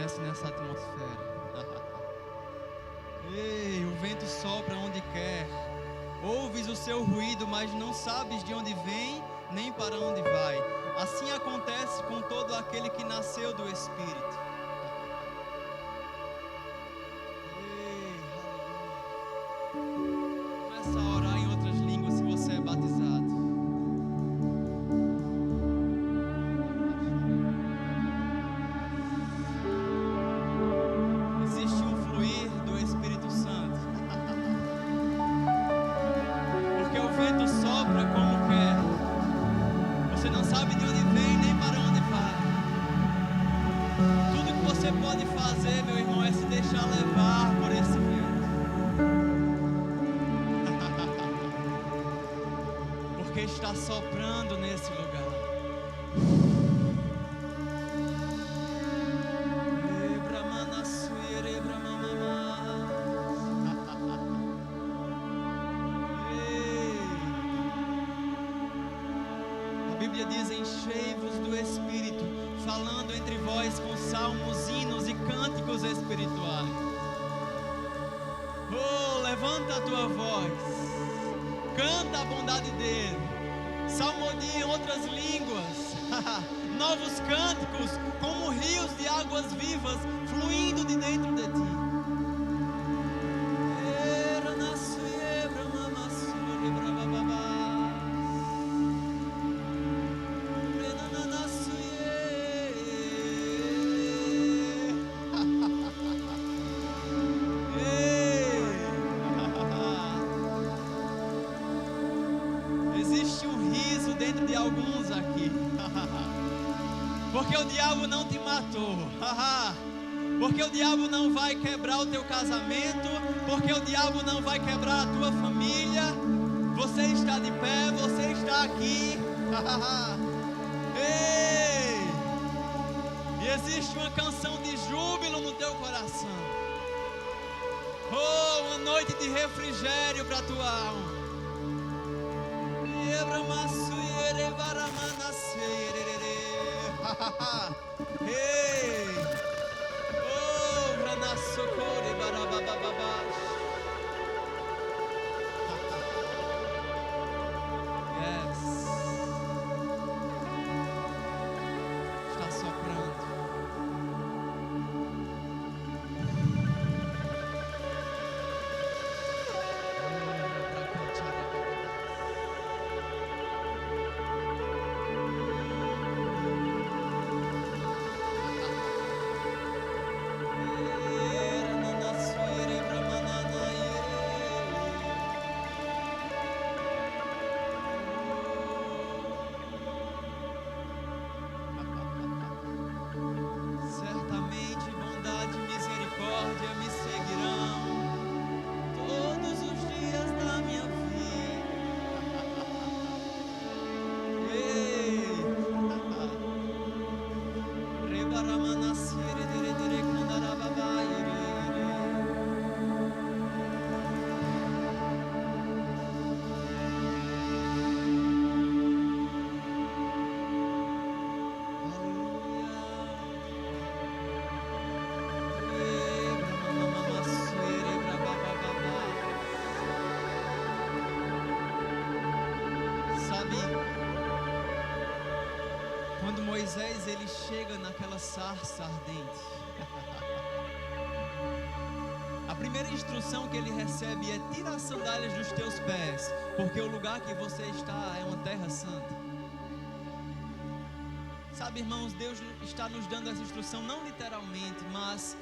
permanece nessa atmosfera. Ei, o vento sopra onde quer. Ouves o seu ruído, mas não sabes de onde vem, nem para onde vai. Assim acontece com todo aquele que nasceu do Espírito. Ei, aleluia. Começa a orar em outras línguas se você é batizado. Existe um fluir do Espírito Santo. Porque o vento sopra como quer. Você não sabe de onde vem nem para onde vai. Tudo que você pode fazer, meu irmão, é se deixar levar por esse vento. Porque está soprando nesse lugar. A Bíblia diz: enchei-vos do Espírito, falando entre vós com salmos, hinos e cânticos espirituais. Oh, levanta a tua voz, canta a bondade dele, salmodia em outras línguas, novos cânticos, como rios de águas vivas fluindo de dentro de ti. Existe um riso dentro de alguns aqui. Porque o diabo não te matou. Porque o diabo não vai quebrar o teu casamento. Porque o diabo não vai quebrar a tua família. Você está de pé, você está aqui. Ei! E existe uma canção de júbilo no teu coração. Oh, uma noite de refrigério para a tua alma. Ei! Oh, Ranassokore Barabababash. Yes. Está soprando. Certamente bondade e misericórdia me seguirão todos os dias da minha vida. Ei! Rebaramanasire dere kandarababaire. Sabe, quando Moisés ele chega naquela sarça ardente, a primeira instrução que ele recebe é: tira as sandálias dos teus pés, porque o lugar que você está é uma terra santa. Sabe, irmãos, Deus está nos dando essa instrução não literalmente, mas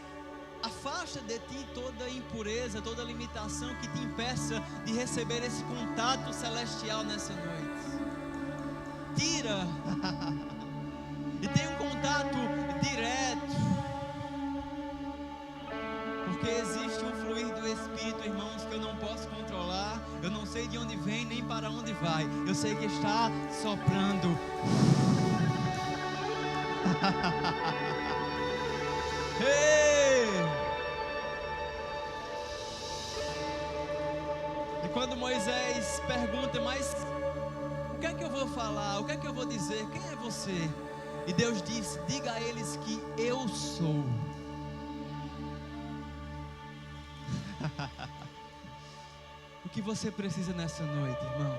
afasta de ti toda impureza, toda limitação que te impeça de receber esse contato celestial nessa noite. Tira e tem um contato direto, porque existe um fluir do Espírito, irmãos, que eu não posso controlar. Eu não sei de onde vem nem para onde vai. Eu sei que está soprando. Ei! E quando Moisés pergunta: mas o que é que eu vou falar? O que é que eu vou dizer? Quem é você? E Deus diz: diga a eles que eu sou. O que você precisa nessa noite, irmão?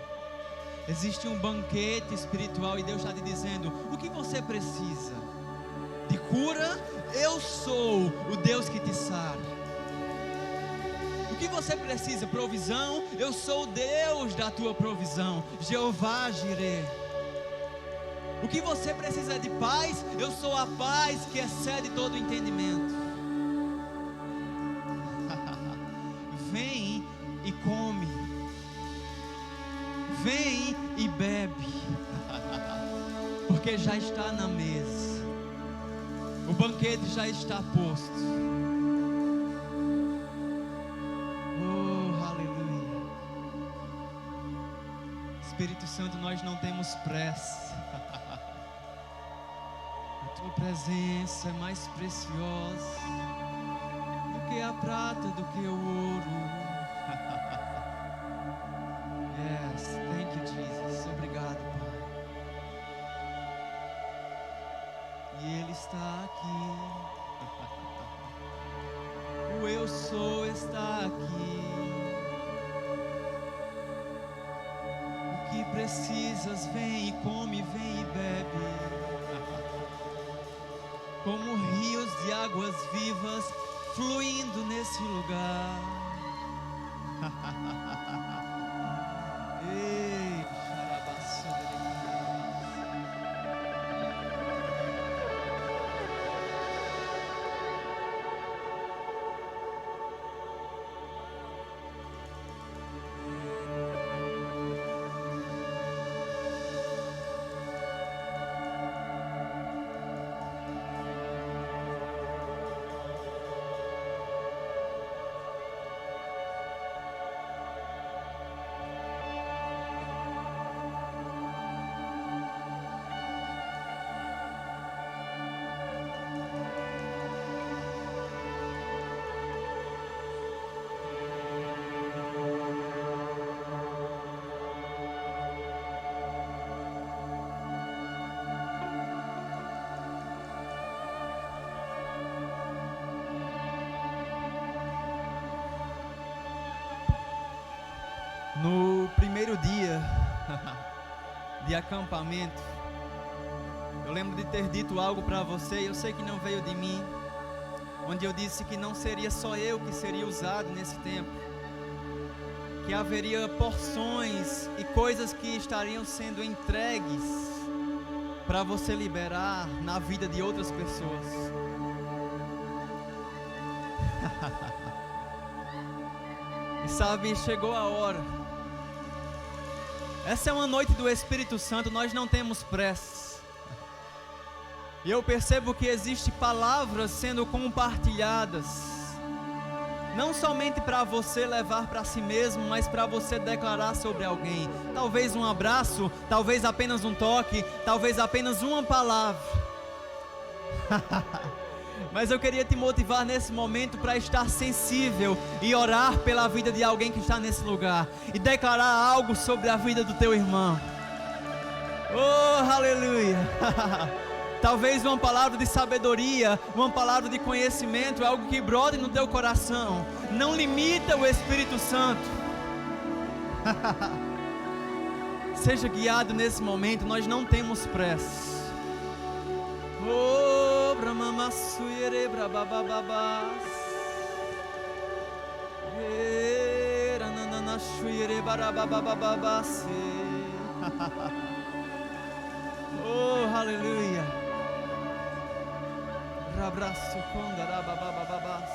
Existe um banquete espiritual e Deus está te dizendo: o que você precisa? De cura? Eu sou o Deus que te sara. O que você precisa? Provisão? Eu sou o Deus da tua provisão, Jeová Jireh. O que você precisa de paz? Eu sou a paz que excede todo entendimento. Vem e come. Vem e bebe. Porque já está na mesa. O banquete já está posto. Oh, aleluia. Espírito Santo, nós não temos pressa. A tua presença é mais preciosa do que a prata, do que o ouro. Yes, thank you, Jesus. Obrigado, Pai. E Ele está aqui. O eu sou está aqui. O que precisas, vem e come, vem e bebe. Como rios de águas vivas fluindo nesse lugar. Ei, no primeiro dia de acampamento, eu lembro de ter dito algo para você, e eu sei que não veio de mim, onde eu disse que não seria só eu que seria usado nesse tempo, que haveria porções e coisas que estariam sendo entregues para você liberar na vida de outras pessoas. E sabe, chegou a hora. Essa é uma noite do Espírito Santo, nós não temos pressa. E eu percebo que existem palavras sendo compartilhadas, não somente para você levar para si mesmo, mas para você declarar sobre alguém. Talvez um abraço, talvez apenas um toque, talvez apenas uma palavra. Mas eu queria te motivar nesse momento para estar sensível e orar pela vida de alguém que está nesse lugar e declarar algo sobre a vida do teu irmão. Oh, aleluia! Talvez uma palavra de sabedoria, uma palavra de conhecimento, algo que brode no teu coração. Não limita o Espírito Santo. Seja guiado nesse momento, nós não temos pressa. Oh, bramamassuire brabababas. Erananashuire barababababas. Oh, aleluia. Rabraço condarababababas.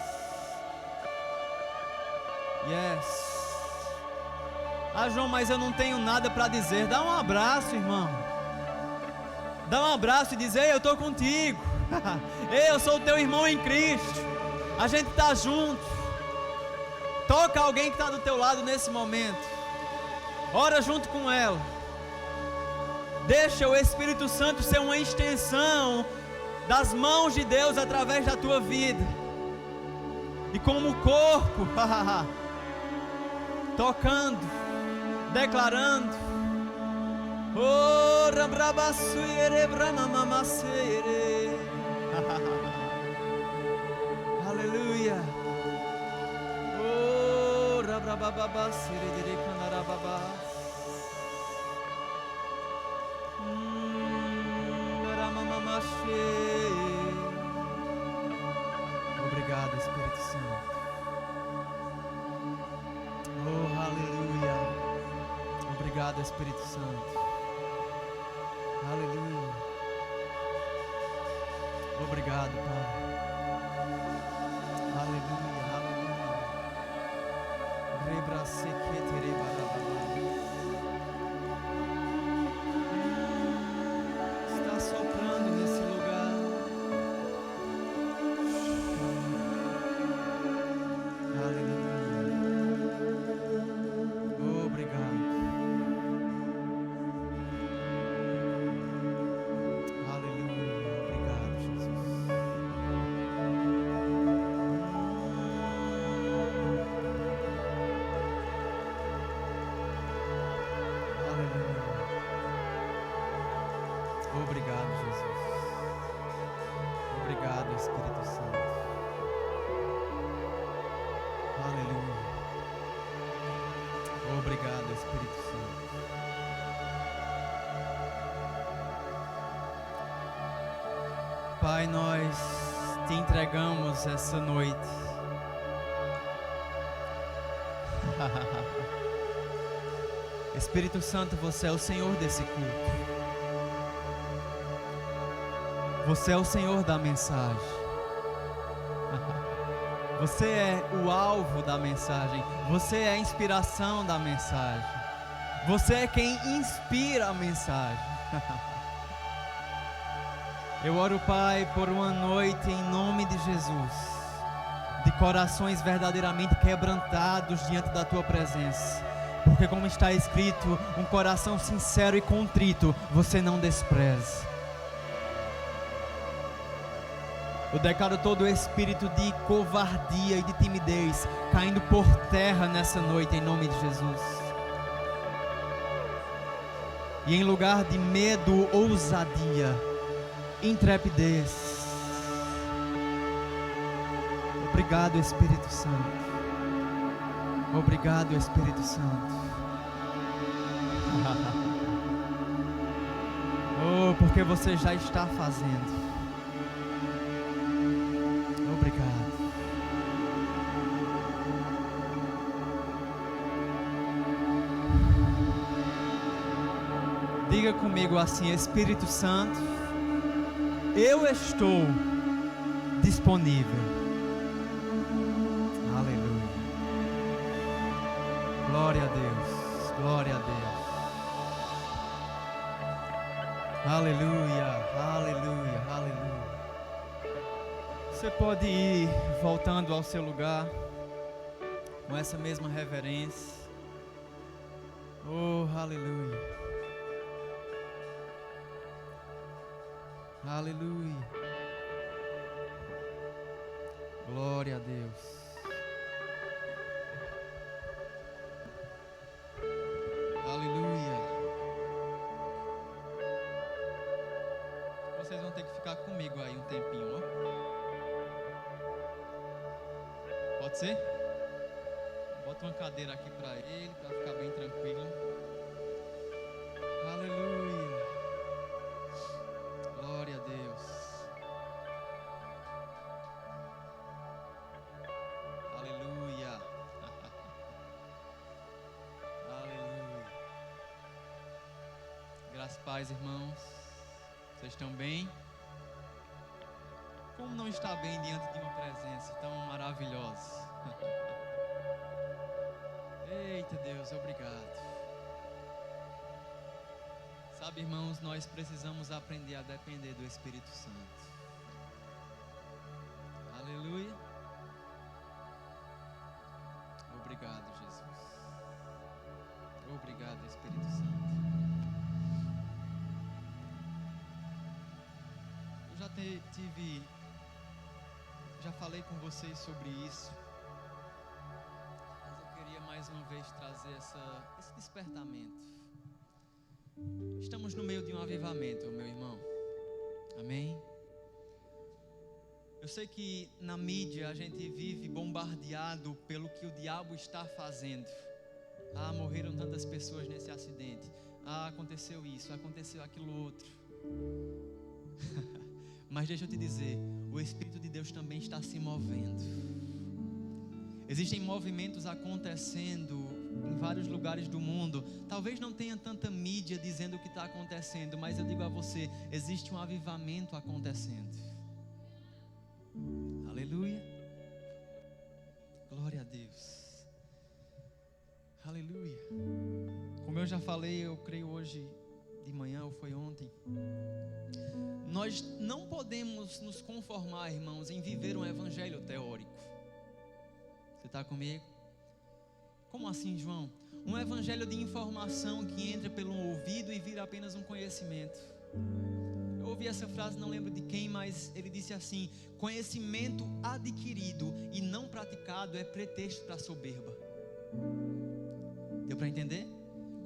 Yes. Ah, João, mas eu não tenho nada para dizer. Dá um abraço, irmão. Dá um abraço e diz: ei, eu estou contigo. Ei, eu sou o teu irmão em Cristo. A gente está junto. Toca alguém que está do teu lado nesse momento. Ora junto com ela. Deixa o Espírito Santo ser uma extensão das mãos de Deus através da tua vida. E como o corpo, tocando, declarando. Oh, rabrabassuire bramamamaseire. Aleluia. Oh, Rabababa, Siridiri Kandarababa. Ramamamashi. Obrigado, Espírito Santo. Oh, aleluia. Obrigado, Espírito Santo. Aleluia. Obrigado, Pai. Aleluia, aleluia. Está soprando nesse lugar. Aleluia. Obrigado. Aleluia. Obrigado, Jesus. Obrigado, Jesus. Obrigado, Espírito Santo. Aleluia. Obrigado, Espírito Santo. Pai, nós te entregamos essa noite. Espírito Santo, você é o Senhor desse culto. Você é o Senhor da mensagem. Você é o alvo da mensagem. Você é a inspiração da mensagem. Você é quem inspira a mensagem. Eu oro, Pai, por uma noite em nome de Jesus, de corações verdadeiramente quebrantados diante da Tua presença. Porque como está escrito, um coração sincero e contrito você não despreza. Eu declaro todo o espírito de covardia e de timidez caindo por terra nessa noite em nome de Jesus. E em lugar de medo, ousadia, intrepidez. Obrigado, Espírito Santo. Obrigado, Espírito Santo. Oh, porque você já está fazendo. Obrigado. Diga comigo assim: Espírito Santo, eu estou disponível. Aleluia. Glória a Deus. Glória a Deus. Aleluia. Aleluia. Aleluia. Você pode ir voltando ao seu lugar com essa mesma reverência. Oh, aleluia. Aleluia. Glória a Deus. Aleluia. Vocês vão ter que ficar comigo aí um tempinho, ó. Pode ser? Bota uma cadeira aqui para ele, para ficar bem tranquilo. Aleluia. Glória a Deus. Aleluia. Aleluia. Graças a paz, irmãos. Vocês estão bem? Como não está bem diante de uma presença tão maravilhosa? Eita Deus, obrigado. Sabe, irmãos, nós precisamos aprender a depender do Espírito Santo. Aleluia. Obrigado, Jesus. Obrigado, Espírito Santo. Eu já já falei com vocês sobre isso, mas eu queria mais uma vez trazer esse despertamento. Estamos no meio de um avivamento, meu irmão. Amém? Eu sei que na mídia a gente vive bombardeado pelo que o diabo está fazendo. Morreram tantas pessoas nesse acidente. Aconteceu isso, aconteceu aquilo outro. Mas deixa eu te dizer, o Espírito de Deus também está se movendo. Existem movimentos acontecendo em vários lugares do mundo. Talvez não tenha tanta mídia dizendo o que está acontecendo, mas eu digo a você, existe um avivamento acontecendo. Aleluia. Glória a Deus. Aleluia. Como eu já falei, eu creio hoje de manhã ou foi ontem, nós não podemos nos conformar, irmãos, em viver um evangelho teórico. Você está comigo? Como assim, João? Um evangelho de informação que entra pelo ouvido e vira apenas um conhecimento. Eu ouvi essa frase, não lembro de quem, mas ele disse assim: conhecimento adquirido e não praticado é pretexto para soberba. Deu para entender?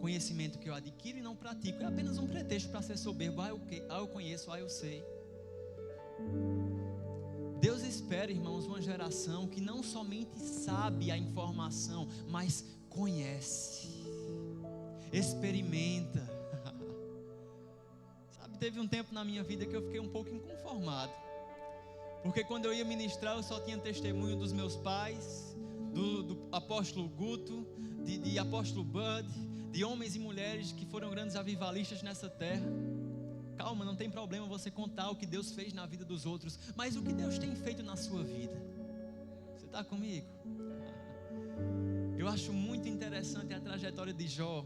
Conhecimento que eu adquiro e não pratico é apenas um pretexto para ser soberbo. Eu conheço, eu sei. Deus espera, irmãos, uma geração que não somente sabe a informação, mas conhece, experimenta. Sabe, teve um tempo na minha vida que eu fiquei um pouco inconformado, porque quando eu ia ministrar eu só tinha testemunho dos meus pais, do apóstolo Guto, de apóstolo Bud, de homens e mulheres que foram grandes avivalistas nessa terra. Calma, não tem problema você contar o que Deus fez na vida dos outros, mas o que Deus tem feito na sua vida. Você está comigo? Eu acho muito interessante a trajetória de Jó.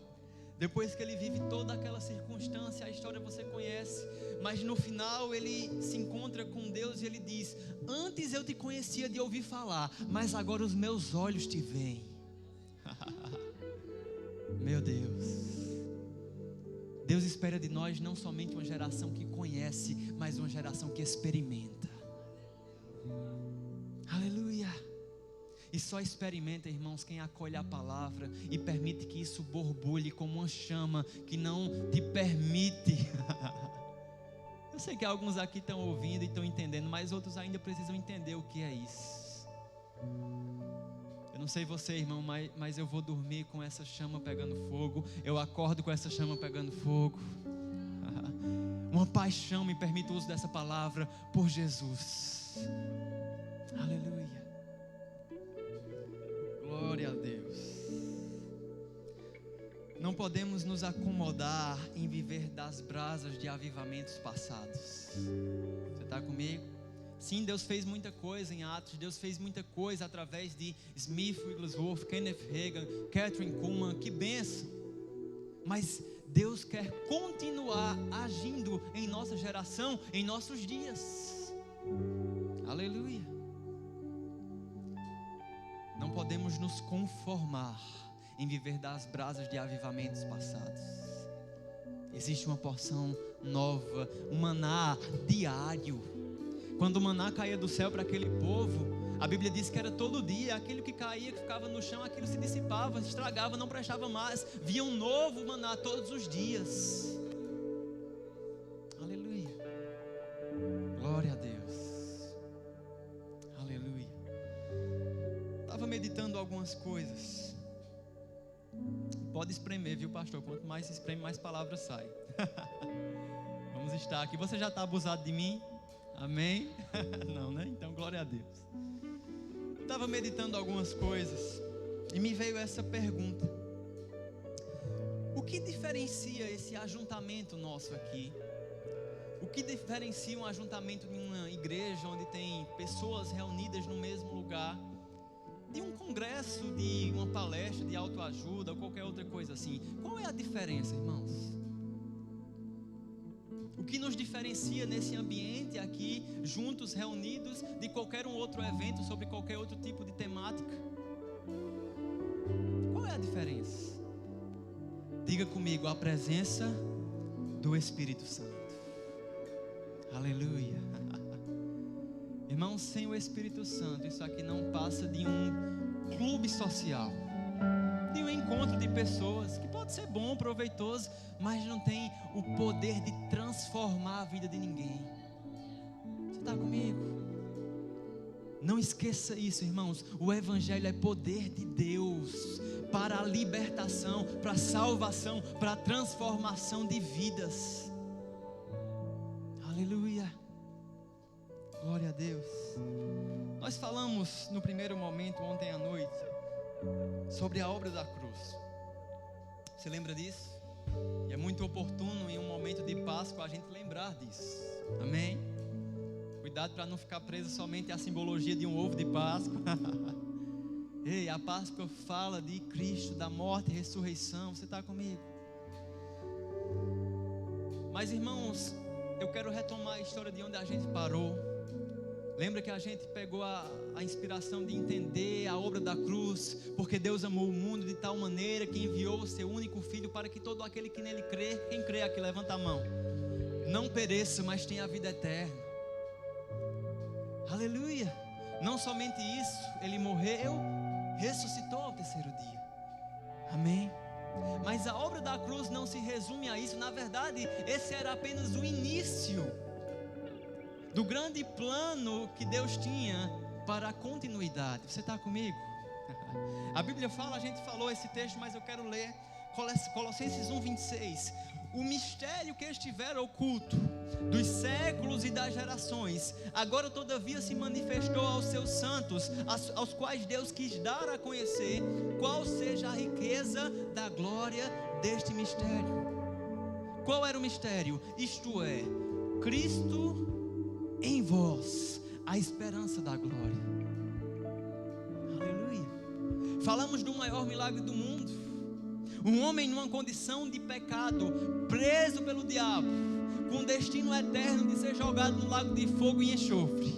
Depois que ele vive toda aquela circunstância, a história você conhece, mas no final ele se encontra com Deus e ele diz: antes eu te conhecia de ouvir falar, mas agora os meus olhos te veem. Meu Deus, Deus espera de nós não somente uma geração que conhece, mas uma geração que experimenta. Aleluia. E só experimenta, irmãos, quem acolhe a palavra e permite que isso borbulhe como uma chama que não te permite. Eu sei que alguns aqui estão ouvindo e estão entendendo, mas outros ainda precisam entender o que é isso. Eu não sei você, irmão, mas eu vou dormir com essa chama pegando fogo. Eu acordo com essa chama pegando fogo. Uma paixão, me permite o uso dessa palavra, por Jesus. Aleluia. Glória a Deus. Não podemos nos acomodar em viver das brasas de avivamentos passados. Você está comigo? Sim, Deus fez muita coisa em Atos. Deus fez muita coisa através de Smith Wigglesworth, Kenneth Hagin, Kathryn Kuhlman. Que bênção. Mas Deus quer continuar agindo em nossa geração, em nossos dias. Aleluia. Não podemos nos conformar em viver das brasas de avivamentos passados. Existe uma porção nova, um maná diário. Quando o maná caía do céu para aquele povo, a Bíblia diz que era todo dia. Aquilo que caía, que ficava no chão, aquilo se dissipava, se estragava, não prestava mais. Via um novo maná todos os dias. Aleluia. Glória a Deus. Aleluia. Estava meditando algumas coisas. Pode espremer, viu, pastor? Quanto mais se espreme, mais palavras saem. Vamos estar aqui. Você já está abusado de mim? Amém? Não, né? Então, glória a Deus. Eu estava meditando algumas coisas e me veio essa pergunta: o que diferencia esse ajuntamento nosso aqui? O que diferencia um ajuntamento de uma igreja onde tem pessoas reunidas no mesmo lugar, de um congresso, de uma palestra de autoajuda ou qualquer outra coisa assim? Qual é a diferença, irmãos? O que nos diferencia nesse ambiente aqui, juntos, reunidos, de qualquer um outro evento, sobre qualquer outro tipo de temática? Qual é a diferença? Diga comigo: a presença do Espírito Santo. Aleluia. Irmãos, sem o Espírito Santo, isso aqui não passa de um clube social, de um encontro de pessoas, que pode ser bom, proveitoso, mas não tem o poder de transformar a vida de ninguém. Você está comigo? Não esqueça isso, irmãos. O Evangelho é poder de Deus para a libertação, para a salvação, para a transformação de vidas. Aleluia. Glória a Deus. Nós falamos no primeiro momento, ontem à noite, sobre a obra da cruz. Você lembra disso? E é muito oportuno em um momento de Páscoa a gente lembrar disso. Amém? Cuidado para não ficar preso somente à simbologia de um ovo de Páscoa. Ei, a Páscoa fala de Cristo, da morte e ressurreição. Você está comigo? Mas, irmãos, eu quero retomar a história de onde a gente parou. Lembra que a gente pegou a inspiração de entender a obra da cruz, porque Deus amou o mundo de tal maneira que enviou o seu único Filho para que todo aquele que nele crê, quem crê aqui, levanta a mão, não pereça, mas tenha a vida eterna. Aleluia. Não somente isso, ele morreu, ressuscitou ao terceiro dia. Amém. Mas a obra da cruz não se resume a isso. Na verdade, esse era apenas o início do grande plano que Deus tinha para a continuidade. Você está comigo? A Bíblia fala, a gente falou esse texto, mas eu quero ler Colossenses 1:26. O mistério que estivera oculto dos séculos e das gerações, agora todavia se manifestou aos seus santos, aos quais Deus quis dar a conhecer qual seja a riqueza da glória deste mistério. Qual era o mistério? Isto é, Cristo em vós, a esperança da glória. Aleluia. Falamos do maior milagre do mundo. Um homem numa condição de pecado, preso pelo diabo, com destino eterno de ser jogado no lago de fogo e enxofre.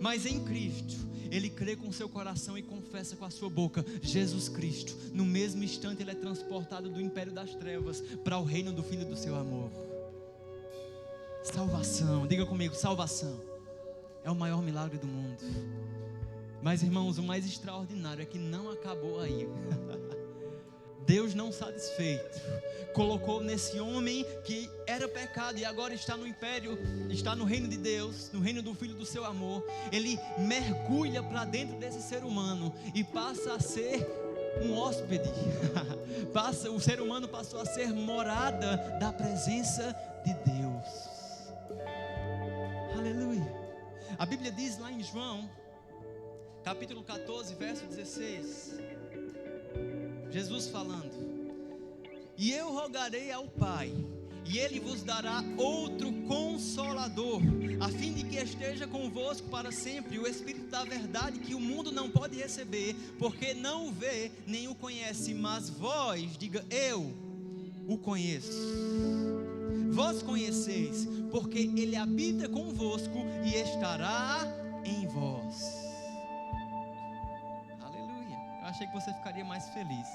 Mas em Cristo, ele crê com seu coração e confessa com a sua boca Jesus Cristo. No mesmo instante ele é transportado do império das trevas para o reino do Filho do seu amor. Salvação, diga comigo, salvação é o maior milagre do mundo. Mas, irmãos, o mais extraordinário é que não acabou aí. Deus, não satisfeito, colocou nesse homem que era pecado e agora está no império, está no reino de Deus, no reino do Filho do seu amor. Ele mergulha para dentro desse ser humano e passa a ser um hóspede. O ser humano passou a ser morada da presença de Deus. Aleluia. A Bíblia diz lá em João, capítulo 14, verso 16, Jesus falando: e eu rogarei ao Pai, e Ele vos dará outro Consolador, a fim de que esteja convosco para sempre, o Espírito da verdade, que o mundo não pode receber, porque não o vê, nem o conhece, mas vós, diga, eu o conheço. Vós conheceis, porque Ele habita convosco e estará em vós. Aleluia. Eu achei que você ficaria mais feliz.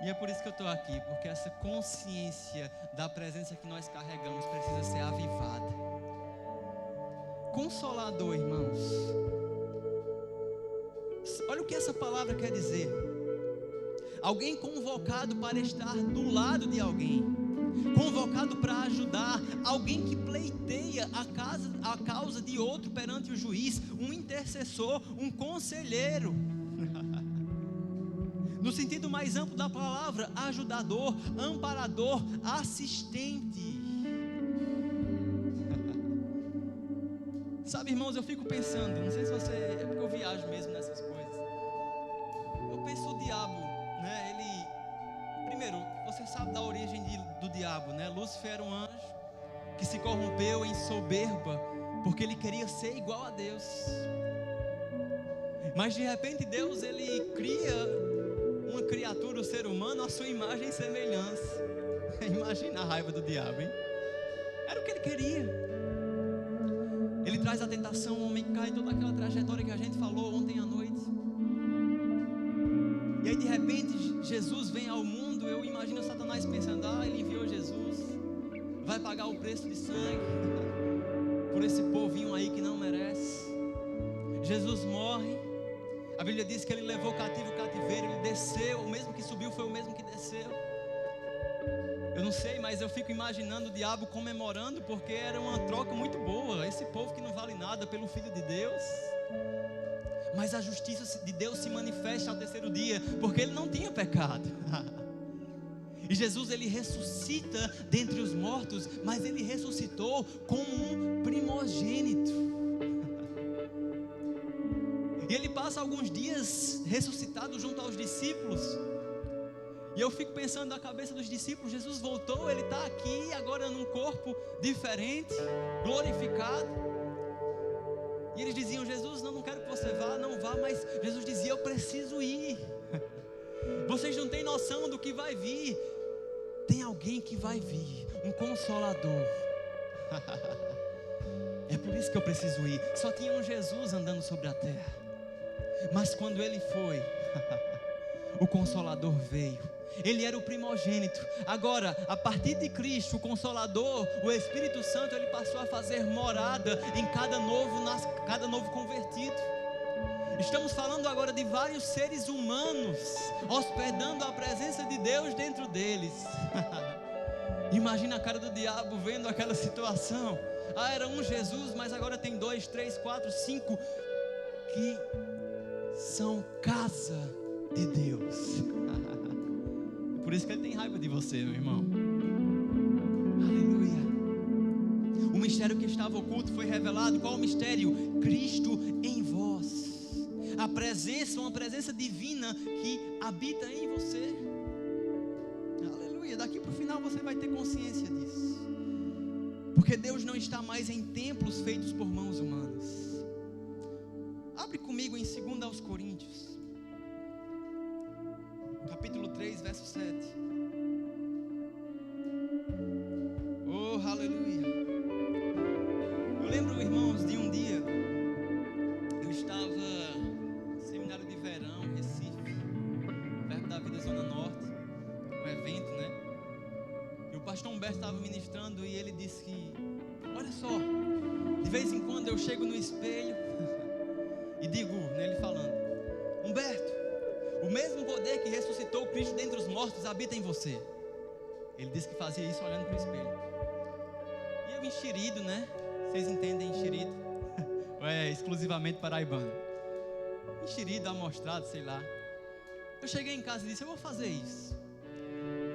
E é por isso que eu estou aqui, porque essa consciência da presença que nós carregamos precisa ser avivada. Consolador, irmãos. Olha o que essa palavra quer dizer. Alguém convocado para estar do lado de alguém, convocado para ajudar, alguém que pleiteia a causa de outro perante o juiz, um intercessor, um conselheiro. No sentido mais amplo da palavra, ajudador, amparador, assistente. Sabe, irmãos, eu fico pensando, não sei se você, é porque eu viajo mesmo nessas coisas. Eu penso o diabo, né? Ele, primeiro, você sabe da origem do diabo, né? Lúcifer era um anjo que se corrompeu em soberba, porque ele queria ser igual a Deus. Mas de repente Deus, ele cria uma criatura, o ser humano, a sua imagem e semelhança. Imagina a raiva do diabo, hein? Era o que ele queria. Ele traz a tentação, o homem cai, toda aquela trajetória que a gente falou ontem à noite. E aí de repente Jesus vem ao mundo. Eu imagino Satanás pensando: ele enviou Jesus, vai pagar o preço de sangue por esse povinho aí que não merece. Jesus morre. A Bíblia diz que ele levou cativo o cativeiro, ele desceu, o mesmo que subiu foi o mesmo que desceu. Eu não sei, mas eu fico imaginando o diabo comemorando, porque era uma troca muito boa. Esse povo que não vale nada pelo Filho de Deus. Mas a justiça de Deus se manifesta ao terceiro dia, porque ele não tinha pecado. E Jesus, ele ressuscita dentre os mortos, mas ele ressuscitou como um primogênito. E ele passa alguns dias ressuscitado junto aos discípulos. E eu fico pensando na cabeça dos discípulos, Jesus voltou, ele está aqui agora num corpo diferente, glorificado. E eles diziam, Jesus, não quero que você vá, não vá, mas Jesus dizia, eu preciso ir. Vocês não têm noção do que vai vir. Tem alguém que vai vir, um consolador. É por isso que eu preciso ir. Só tinha um Jesus andando sobre a terra. Mas quando ele foi, o Consolador veio. Ele era o primogênito. Agora, a partir de Cristo, o Consolador, o Espírito Santo, ele passou a fazer morada em cada novo convertido. Estamos falando agora de vários seres humanos hospedando a presença de Deus dentro deles. Imagina a cara do diabo vendo aquela situação. Era um Jesus, mas agora tem 2, 3, 4, 5 que são casa de Deus. Por isso que ele tem raiva de você, meu irmão. Aleluia. O mistério que estava oculto foi revelado. Qual o mistério? Cristo em vós. A presença, uma presença divina que habita em você. Aleluia. Daqui para o final você vai ter consciência disso. Porque Deus não está mais em templos feitos por mãos humanas. Abre comigo em 2 aos Coríntios, capítulo 3, verso 7. Oh, aleluia. Eu lembro, irmãos, de um dia, eu estava no seminário de verão, Recife, perto da Vida Zona Norte, um evento, né? E o pastor Humberto estava ministrando e ele disse que, olha só, de vez em quando eu chego no espelho e digo, nele falando, Humberto, o mesmo poder que ressuscitou Cristo dentre os mortos habita em você. Ele disse que fazia isso olhando para o espelho. E eu enxerido, né? Vocês entendem enxerido? É exclusivamente paraibano. Enxerido, amostrado, sei lá. Eu cheguei em casa e disse, eu vou fazer isso.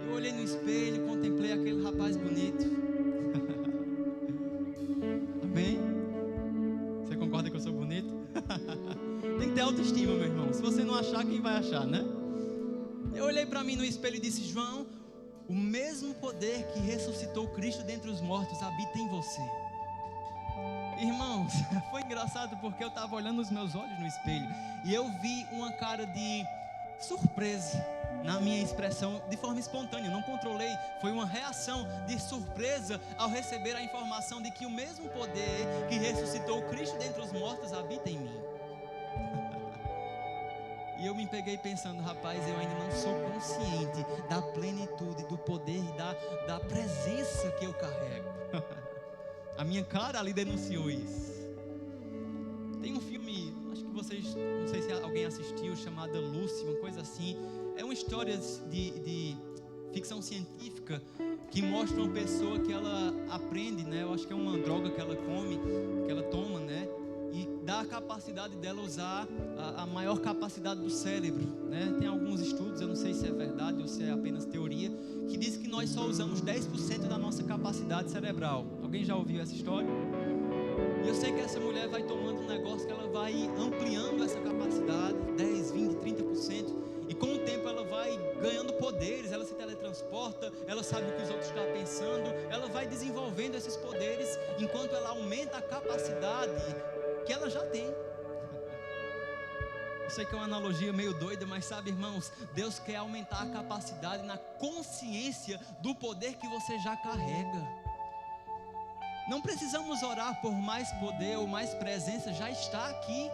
Eu olhei no espelho, contemplei aquele rapaz bonito. Amém? Você concorda que eu sou bonito? Tem que ter autoestima, meu irmão. Se você não achar, quem vai achar, né? Eu olhei para mim no espelho e disse, João, o mesmo poder que ressuscitou Cristo dentre os mortos habita em você. Irmãos, foi engraçado porque eu estava olhando os meus olhos no espelho e eu vi uma cara de surpresa na minha expressão de forma espontânea, não controlei, foi uma reação de surpresa ao receber a informação de que o mesmo poder que ressuscitou Cristo dentre os mortos habita em mim. E eu me peguei pensando, rapaz, eu ainda não sou consciente da plenitude, do poder e da presença que eu carrego. A minha cara ali denunciou isso. Tem um filme, acho que vocês, não sei se alguém assistiu, chamada Lucy, uma coisa assim. É uma história de ficção científica que mostra uma pessoa que ela aprende, né? Eu acho que é uma droga que ela come, que ela toma, né? E dá a capacidade dela usar a maior capacidade do cérebro, né? Tem alguns estudos, eu não sei se é verdade ou se é apenas teoria, que diz que nós só usamos 10% da nossa capacidade cerebral. Alguém já ouviu essa história? E eu sei que essa mulher vai tomando um negócio que ela vai ampliando essa capacidade, 10, 20, 30%. E com o tempo ela vai ganhando poderes, ela se teletransporta, ela sabe o que os outros estão pensando, ela vai desenvolvendo esses poderes enquanto ela aumenta a capacidade que ela já tem. Eu sei que é uma analogia meio doida, mas sabe, irmãos, Deus quer aumentar a capacidade na consciência do poder que você já carrega. Não precisamos orar por mais poder ou mais presença, já está aqui.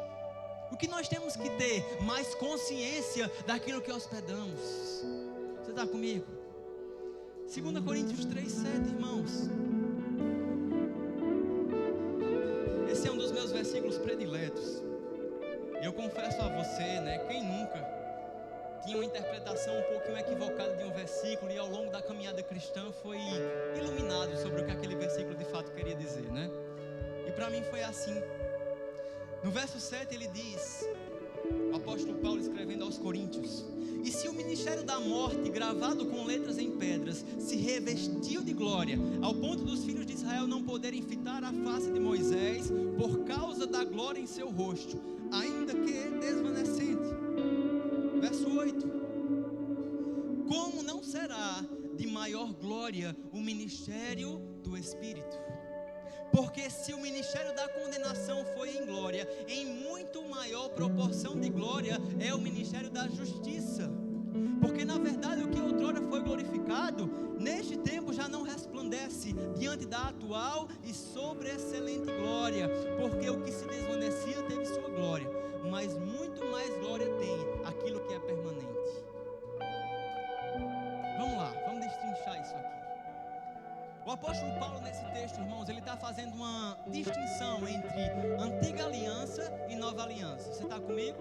O que nós temos que ter? Mais consciência daquilo que hospedamos. Você está comigo? 2 Coríntios 3, 7, irmãos. Esse é um dos meus versículos prediletos. Eu confesso a você, né? Quem nunca tinha uma interpretação um pouquinho equivocada de um versículo, e ao longo da caminhada cristã foi iluminado sobre o que aquele versículo de fato queria dizer, né? E para mim foi assim. No verso 7 ele diz, o apóstolo Paulo escrevendo aos Coríntios: e se o ministério da morte, gravado com letras em pedras, se revestiu de glória, ao ponto dos filhos de Israel não poderem fitar a face de Moisés, por causa da glória em seu rosto, ainda que desvanecente. Verso 8: como não será de maior glória o ministério do Espírito? Porque se o ministério da condenação foi em glória, em muito maior proporção de glória é o ministério da justiça. Porque na verdade o que outrora foi glorificado, neste tempo já não resplandece diante da atual e sobreexcelente glória. Porque o que se desvanecia teve sua glória, mas muito mais glória tem aquilo que é permanente. Vamos lá, vamos destrinchar isso aqui. O apóstolo Paulo nesse texto, irmãos, ele está fazendo uma distinção entre antiga aliança e nova aliança. Você está comigo?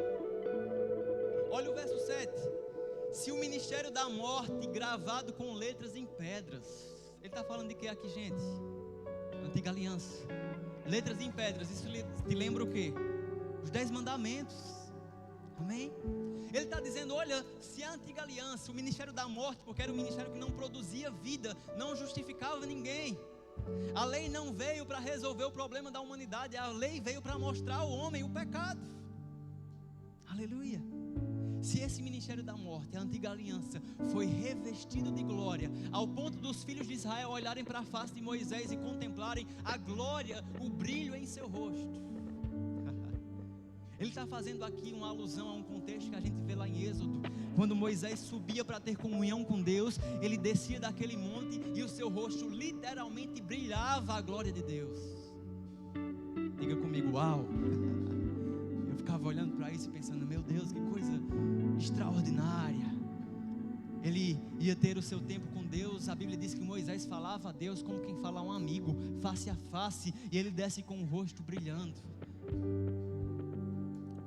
Olha o verso 7. Se o ministério da morte gravado com letras em pedras. Ele está falando de que aqui, gente? Antiga aliança. Letras em pedras, isso te lembra o quê? Os 10 mandamentos. Amém? Ele está dizendo, olha, se a antiga aliança, o ministério da morte, porque era um ministério que não produzia vida, não justificava ninguém. A lei não veio para resolver o problema da humanidade, a lei veio para mostrar ao homem o pecado. Aleluia. Se esse ministério da morte, a antiga aliança, foi revestido de glória, ao ponto dos filhos de Israel olharem para a face de Moisés e contemplarem a glória, o brilho em seu rosto. Ele está fazendo aqui uma alusão a um contexto que a gente vê lá em Êxodo. Quando Moisés subia para ter comunhão com Deus, ele descia daquele monte e o seu rosto literalmente brilhava a glória de Deus. Diga comigo, uau! Eu ficava olhando para isso e pensando, meu Deus, que coisa extraordinária. Ele ia ter o seu tempo com Deus. A Bíblia diz que Moisés falava a Deus como quem fala a um amigo, face a face, e ele desce com o rosto brilhando.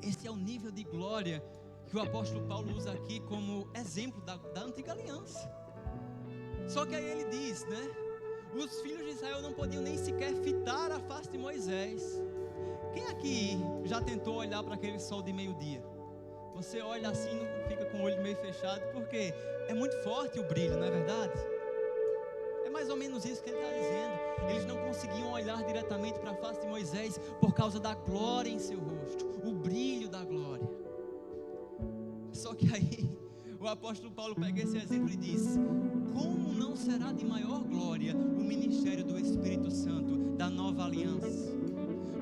Esse é o nível de glória que o apóstolo Paulo usa aqui como exemplo da antiga aliança. Só que aí ele diz, né? Os filhos de Israel não podiam nem sequer fitar a face de Moisés. Quem aqui já tentou olhar para aquele sol de meio-dia? Você olha assim, não fica com o olho meio fechado, porque é muito forte o brilho, não é verdade? É mais ou menos isso que ele está dizendo. Eles não conseguiam olhar diretamente para a face de Moisés por causa da glória em seu rosto, o brilho da glória. Só que aí o apóstolo Paulo pega esse exemplo e diz: como não será de maior glória o ministério do Espírito Santo, da nova aliança?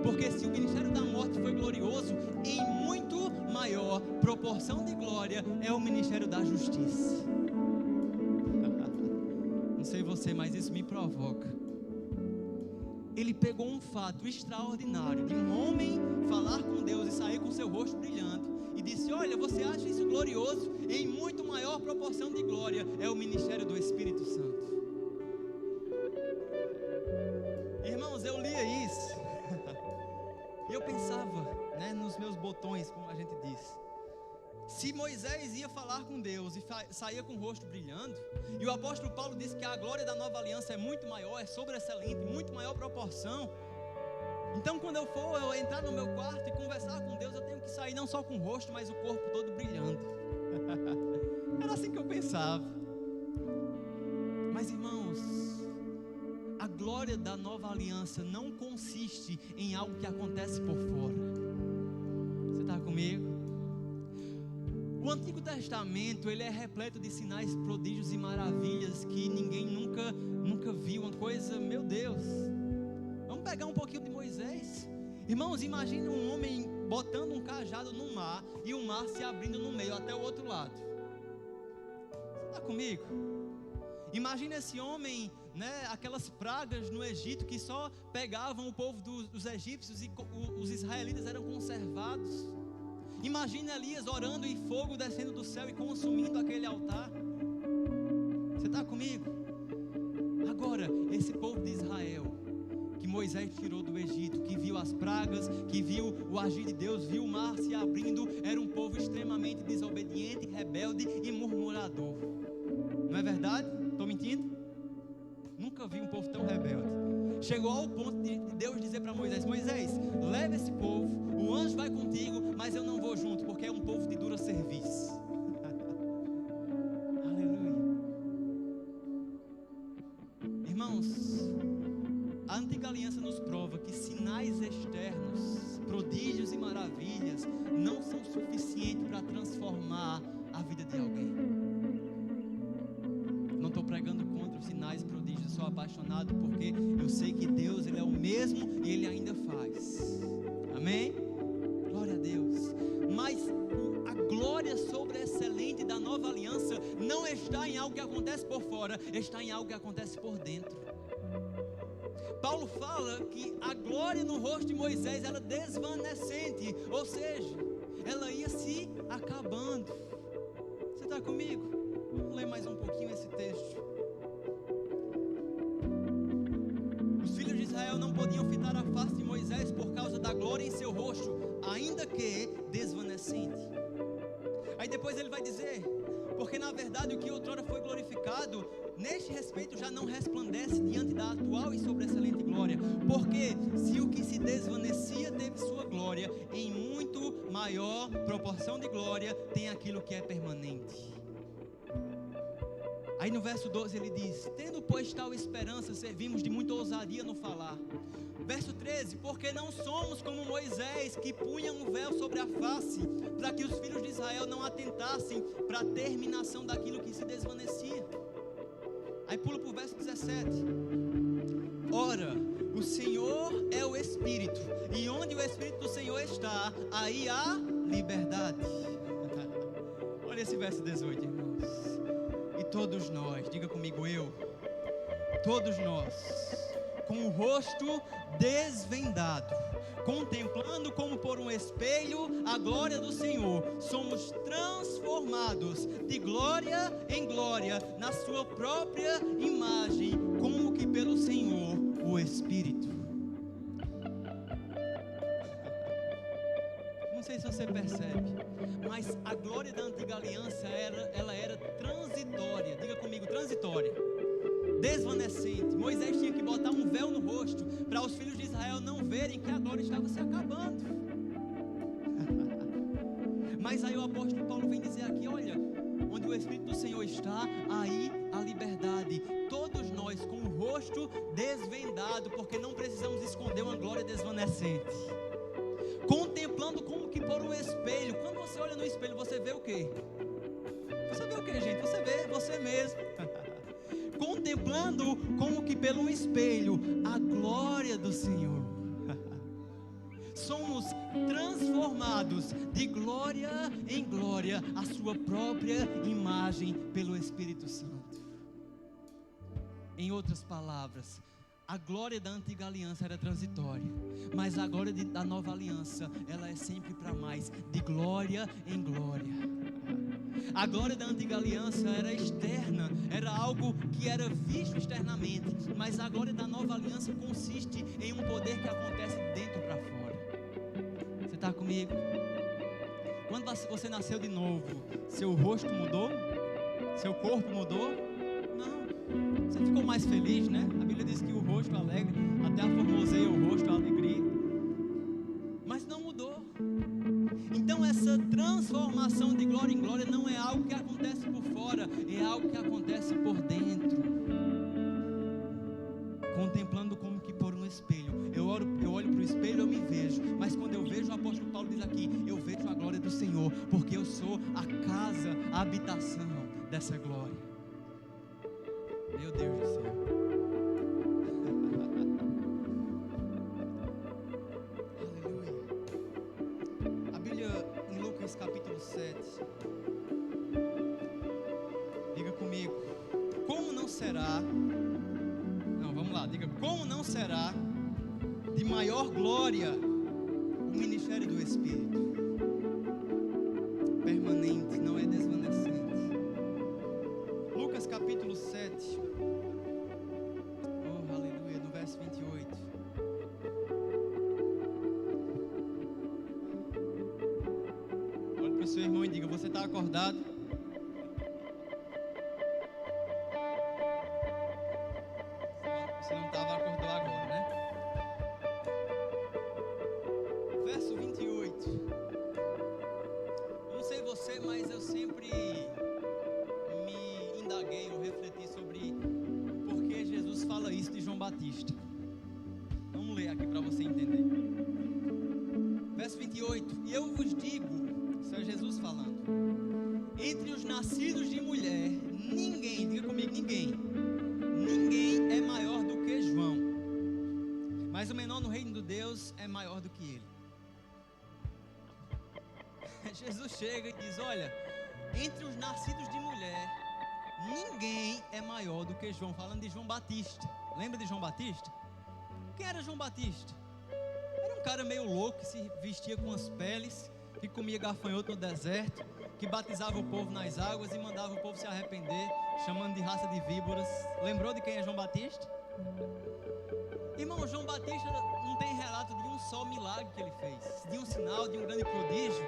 Porque se o ministério da morte foi glorioso, em muito maior proporção de glória é o ministério da justiça. Não sei você, mas isso me provoca. Ele pegou um fato extraordinário de um homem falar com Deus e sair com seu rosto brilhando, e disse: olha, você acha isso glorioso? Em muito maior proporção de glória é o ministério do Espírito Santo. Irmãos, eu lia isso e eu pensava, né, nos meus botões, como a gente diz. Se Moisés ia falar com Deus e saía com o rosto brilhando, e o apóstolo Paulo disse que a glória da nova aliança é muito maior, é sobreexcelente, muito maior proporção. Então quando eu for entrar no meu quarto e conversar com Deus, eu tenho que sair não só com o rosto, mas o corpo todo brilhando. Era assim que eu pensava. Mas irmãos, a glória da nova aliança não consiste em algo que acontece por fora. Você está comigo? O Antigo Testamento, ele é repleto de sinais, prodígios e maravilhas que ninguém nunca viu. Uma coisa, meu Deus. Vamos pegar um pouquinho de Moisés. Irmãos, imagine um homem botando um cajado no mar e o mar se abrindo no meio até o outro lado. Você está comigo? Imagine esse homem, né, aquelas pragas no Egito que só pegavam o povo dos egípcios e os israelitas eram conservados. Imagine Elias orando e fogo descendo do céu e consumindo aquele altar. Você está comigo? Agora, esse povo de Israel, que Moisés tirou do Egito, que viu as pragas, que viu o agir de Deus, viu o mar se abrindo, era um povo extremamente desobediente, rebelde e murmurador. Não é verdade? Estou mentindo? Nunca vi um povo tão rebelde. Chegou ao ponto de Deus dizer para Moisés: Moisés, leva esse povo, o anjo vai contigo, mas eu não vou junto, porque é um povo de dura serviço. Aleluia. Irmãos, a antiga aliança nos prova que sinais externos, prodígios e maravilhas não são suficientes para transformar a vida de alguém. Não estou pregando contra os sinais, prodígios, sou apaixonado porque eu sei que Deus, Ele é o mesmo e Ele ainda faz. Amém? Glória a Deus. Mas a glória sobreexcelente da nova aliança não está em algo que acontece por fora, está em algo que acontece por dentro. Paulo fala que a glória no rosto de Moisés era desvanecente, ou seja, ela ia se acabando. Você está comigo? Vamos ler mais um pouquinho esse texto. Os filhos de Israel não podiam fitar a face de Moisés por causa da glória em seu rosto, ainda que desvanecente. Aí depois ele vai dizer: porque na verdade o que outrora foi glorificado, neste respeito já não resplandece diante da atual e sobreexcelente glória. Porque se o que se desvanecia teve sua glória, em muito maior proporção de glória tem aquilo que é permanente. Aí no verso 12 ele diz: tendo pois tal esperança, servimos de muita ousadia no falar. Verso 13: porque não somos como Moisés, que punha um véu sobre a face, para que os filhos de Israel não atentassem para a terminação daquilo que se desvanecia. Aí pula para o verso 17: ora, o Senhor é o Espírito, e onde o Espírito do Senhor está, aí há liberdade. Olha esse verso 18, irmãos. E todos nós, diga comigo, todos nós, com o rosto desvendado, contemplando como por um espelho a glória do Senhor, somos transformados de glória em glória na sua própria imagem, como que pelo Senhor, o Espírito. Não sei se você percebe, mas a glória da antiga aliança ela era transitória. Diga comigo, transitória, desvanecente. Moisés tinha que botar um véu no rosto para os filhos de Israel não verem que a glória estava se acabando. Mas aí o apóstolo Paulo vem dizer aqui: olha, onde o Espírito do Senhor está, aí a liberdade. Todos nós com o rosto desvendado, porque não precisamos esconder uma glória desvanecente, contemplando como que por um espelho. Quando você olha no espelho, você vê o quê? Você vê o quê, gente? Você vê você mesmo. Contemplando como que pelo espelho a glória do Senhor. Somos transformados de glória em glória a sua própria imagem pelo Espírito Santo. Em outras palavras, a glória da antiga aliança era transitória, mas a glória da nova aliança, ela é sempre para mais, de glória em glória. A glória da antiga aliança era externa, era algo que era visto externamente, mas a glória da nova aliança consiste em um poder que acontece de dentro para fora. Você está comigo? Quando você nasceu de novo, seu rosto mudou? Seu corpo mudou? Não. Você ficou mais feliz, né? A Bíblia diz que o rosto alegra, até aformoseia o rosto, a alegria. Mas não mudou. Então essa transformação de glória em glória não é algo que acontece por fora, é algo que acontece por dentro. Contemplando como que por um espelho. Eu olho para o espelho, eu me vejo. Mas quando eu vejo, o apóstolo Paulo diz aqui, eu vejo a glória do Senhor, porque eu sou a casa, a habitação dessa glória. Meu Deus do céu. Aleluia. A Bíblia em Lucas capítulo 7. Diga comigo. Como não será? Não, vamos lá. Diga, como não será de maior glória o ministério do Espírito? Permanente, não é desvanecente. Lucas capítulo 7. Oh, aleluia, no verso 28. está acordado? Você não estava, acordou agora, né? Verso 28. Eu não sei você, mas eu sempre me indaguei ou refleti sobre por que Jesus fala isso de João Batista. Vamos ler aqui para você entender. Verso 28. E eu vos digo, isso é Jesus falando, entre os nascidos de mulher, ninguém, diga comigo, ninguém é maior do que João, mas o menor no reino de Deus é maior do que ele. Jesus chega e diz, olha, entre os nascidos de mulher, ninguém é maior do que João, falando de João Batista. Lembra de João Batista? Quem era João Batista? Era um cara meio louco, que se vestia com as peles, que comia gafanhoto no deserto, que batizava o povo nas águas e mandava o povo se arrepender, chamando de raça de víboras. Lembrou de quem é João Batista? Irmão, João Batista não tem relato de um só milagre que ele fez, de um sinal, de um grande prodígio,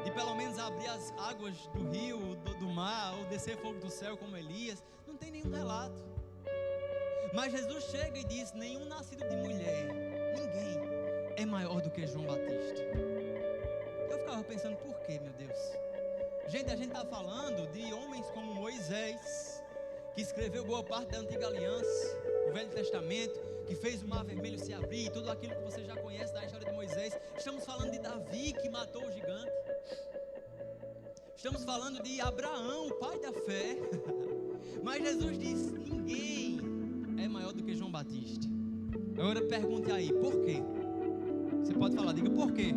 de pelo menos abrir as águas do rio, do mar, ou descer fogo do céu como Elias. Não tem nenhum relato. Mas Jesus chega e diz, nenhum nascido de mulher, ninguém é maior do que João Batista. Eu ficava pensando, por quê, meu Deus? Gente, a gente está falando de homens como Moisés, que escreveu boa parte da Antiga Aliança, o Velho Testamento, que fez o Mar Vermelho se abrir, tudo aquilo que você já conhece da história de Moisés. Estamos falando de Davi, que matou o gigante. Estamos falando de Abraão, o pai da fé. Mas Jesus diz, ninguém é maior do que João Batista. Agora pergunte aí, por quê? Você pode falar, diga, por quê?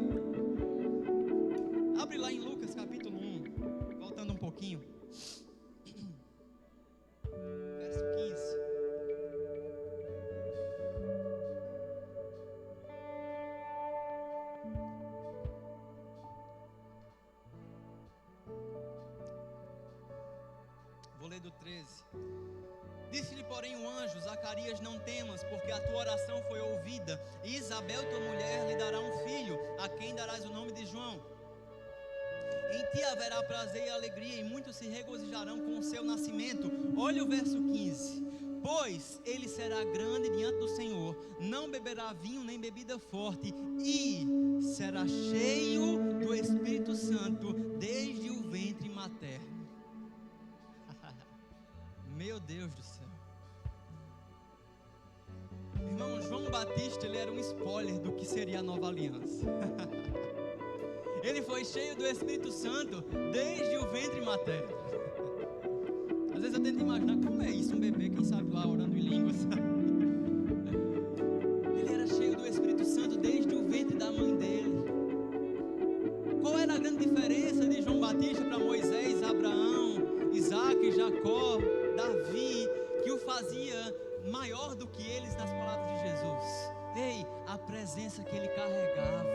Abre lá em Lucas capítulo 1, voltando um pouquinho. Verso 15. Vou ler do 13. Disse-lhe, porém, o anjo, Zacarias, não temas, porque a tua oração foi ouvida, e Isabel, tua mulher, lhe dará um filho, a quem darás o nome de João. Em ti haverá prazer e alegria, e muitos se regozijarão com o seu nascimento. Olha o verso 15. Pois ele será grande diante do Senhor, não beberá vinho nem bebida forte, e será cheio do Espírito Santo desde o ventre materno. Meu Deus do céu. Irmão, João Batista, ele era um spoiler do que seria a nova aliança. Ele foi cheio do Espírito Santo desde o ventre materno. Às vezes eu tento imaginar como é isso, um bebê, quem sabe lá orando em línguas. Ele era cheio do Espírito Santo desde o ventre da mãe dele. Qual era a grande diferença de João Batista para Moisés, Abraão, Isaac, Jacó, Davi, que o fazia maior do que eles nas palavras de Jesus? Ei, a presença que ele carregava.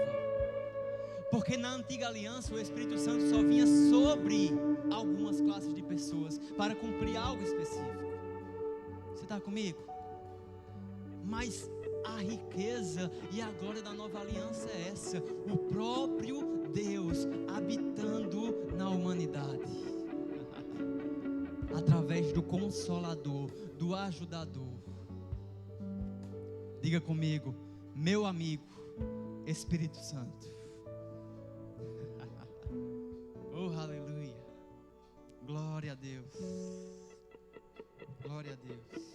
Porque na antiga aliança o Espírito Santo só vinha sobre algumas classes de pessoas para cumprir algo específico. Você está comigo? Mas a riqueza e a glória da nova aliança é essa: o próprio Deus habitando na humanidade, através do Consolador, do Ajudador. Diga comigo, meu amigo Espírito Santo. Oh, aleluia. Glória a Deus. Glória a Deus.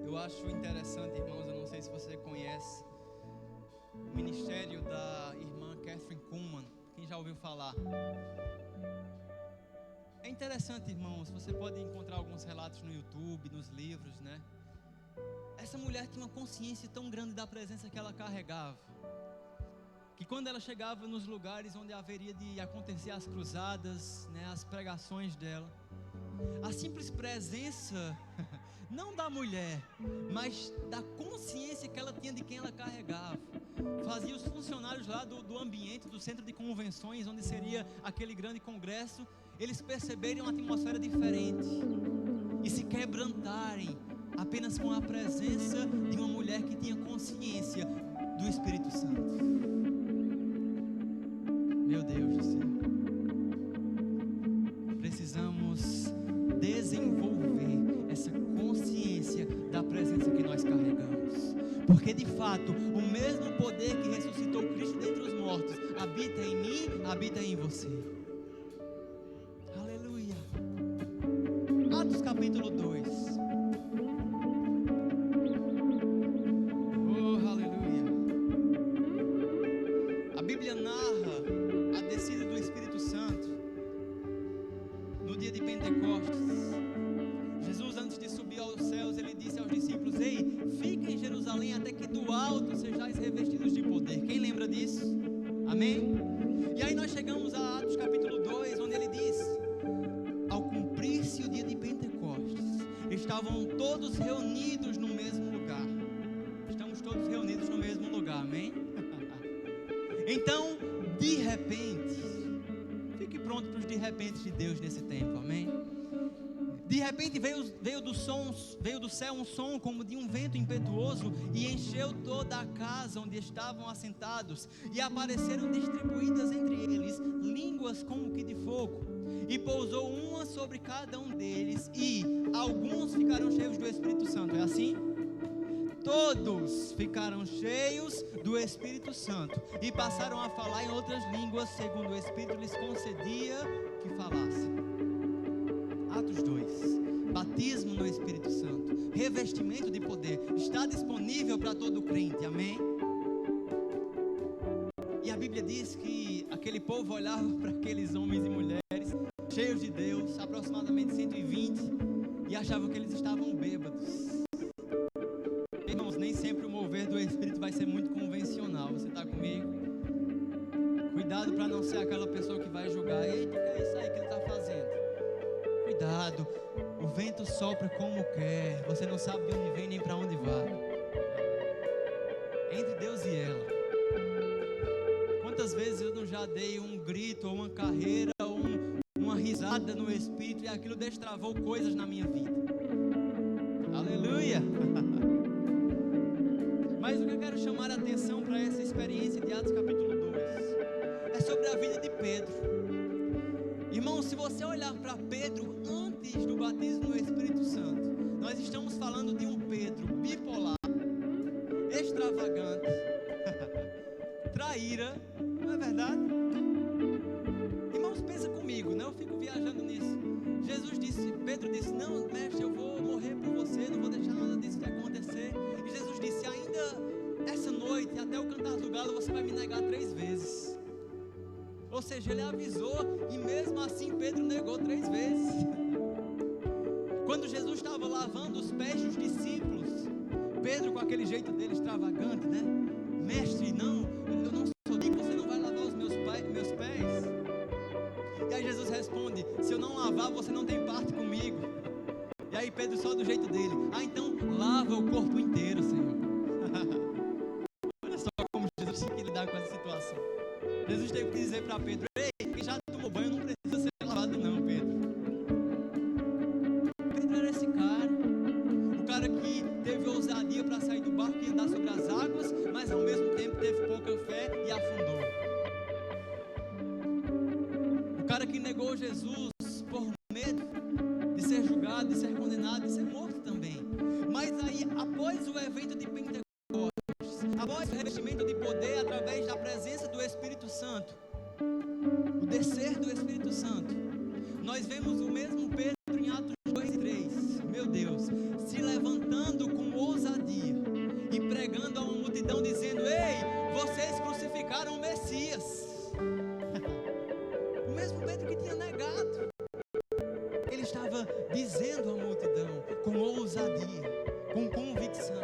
Eu acho interessante, irmãos, eu não sei se você conhece o ministério da irmã Kathryn Kuhlman. Quem já ouviu falar? É interessante, irmãos, você pode encontrar alguns relatos no YouTube, nos livros, né? Essa mulher tinha uma consciência tão grande da presença que ela carregava, que quando ela chegava nos lugares onde haveria de acontecer as cruzadas, né, as pregações dela, a simples presença, não da mulher, mas da consciência que ela tinha de quem ela carregava, fazia os funcionários lá do ambiente, do centro de convenções, onde seria aquele grande congresso, eles perceberem uma atmosfera diferente e se quebrantarem apenas com a presença de uma mulher que tinha consciência do Espírito Santo. porque de fato o mesmo poder que ressuscitou Cristo dentre os mortos habita em mim, habita em você. Aleluia. Atos capítulo 2. Oh, aleluia. A Bíblia narra a descida do Espírito Santo no dia de Pentecostes. Jesus, antes de subir aos céus, ele disse aos discípulos: ei, fiquem em Jerusalém até que do alto sejais revestidos de poder. Quem lembra disso? Amém? E aí nós chegamos a Atos capítulo 2, onde ele diz: ao cumprir-se o dia de Pentecostes, estavam todos reunidos no mesmo lugar. Estamos todos reunidos no mesmo lugar, amém? Então, de repente, fique pronto para os de repente de Deus nesse tempo, amém? De repente veio do céu um som como de um vento impetuoso e encheu toda a casa onde estavam assentados, e apareceram distribuídas entre eles línguas como que de fogo, e pousou uma sobre cada um deles, e alguns ficaram cheios do Espírito Santo. É assim? Todos ficaram cheios do Espírito Santo e passaram a falar em outras línguas, segundo o Espírito lhes concedia que falassem. Atos 2, batismo no Espírito Santo, revestimento de poder, está disponível para todo crente, amém? E a Bíblia diz que aquele povo olhava para aqueles homens e mulheres, cheios de Deus, aproximadamente 120, e achavam que eles estavam bêbados. Irmãos, nem sempre o mover do Espírito vai ser muito convencional, você está comigo? Cuidado para não ser aquela pessoa que vai julgar: eita, que é isso aí que ele está fazendo? Cuidado, o vento sopra como quer, você não sabe de onde vem nem para onde vai. Entre Deus e ela. Quantas vezes eu não já dei um grito, ou uma carreira, ou uma risada no Espírito, e aquilo destravou coisas na minha vida. Aleluia. Mas o que eu quero chamar a atenção para essa experiência de Atos capítulo 2 é sobre a vida de Pedro. Irmão, se você olhar para Pedro antes do batismo no Espírito Santo, nós estamos falando de um Pedro bipolar, extravagante, traíra, não é verdade? Irmãos, pensa comigo, né? Eu fico viajando nisso. Pedro disse: não, mestre, eu vou morrer por você, não vou deixar nada disso te acontecer. E Jesus disse: ainda essa noite, até o cantar do galo, você vai me negar 3 vezes. Ou seja, ele avisou, e mesmo assim Pedro negou 3 vezes. Quando Jesus estava lavando os pés dos discípulos, Pedro, com aquele jeito dele extravagante, né? Mestre, não, eu não sou digno, você não vai lavar os meus pés. E aí Jesus responde: se eu não lavar, você não tem parte comigo. E aí Pedro, só do jeito dele: ah, então lava o corpo inteiro, Senhor. Olha só como Jesus tinha que lidar com essa situação. Jesus teve que dizer para Pedro: ei, quem já tomou banho não precisa ser lavado não, Pedro. Pedro era esse cara, o cara que teve ousadia para sair do barco e andar sobre as águas, mas ao mesmo tempo teve pouca fé e afundou. O cara que negou Jesus por medo de ser julgado, de ser condenado, de ser morto também. Mas aí, após o evento de Pentecostes, após o revestimento de poder através da presença do Espírito Santo, o descer do Espírito Santo, nós vemos o mesmo Pedro em Atos 2 e 3, meu Deus, se levantando com ousadia e pregando a uma multidão, dizendo: ei, vocês crucificaram o Messias. O mesmo Pedro que tinha negado, ele estava dizendo à multidão com ousadia, com convicção.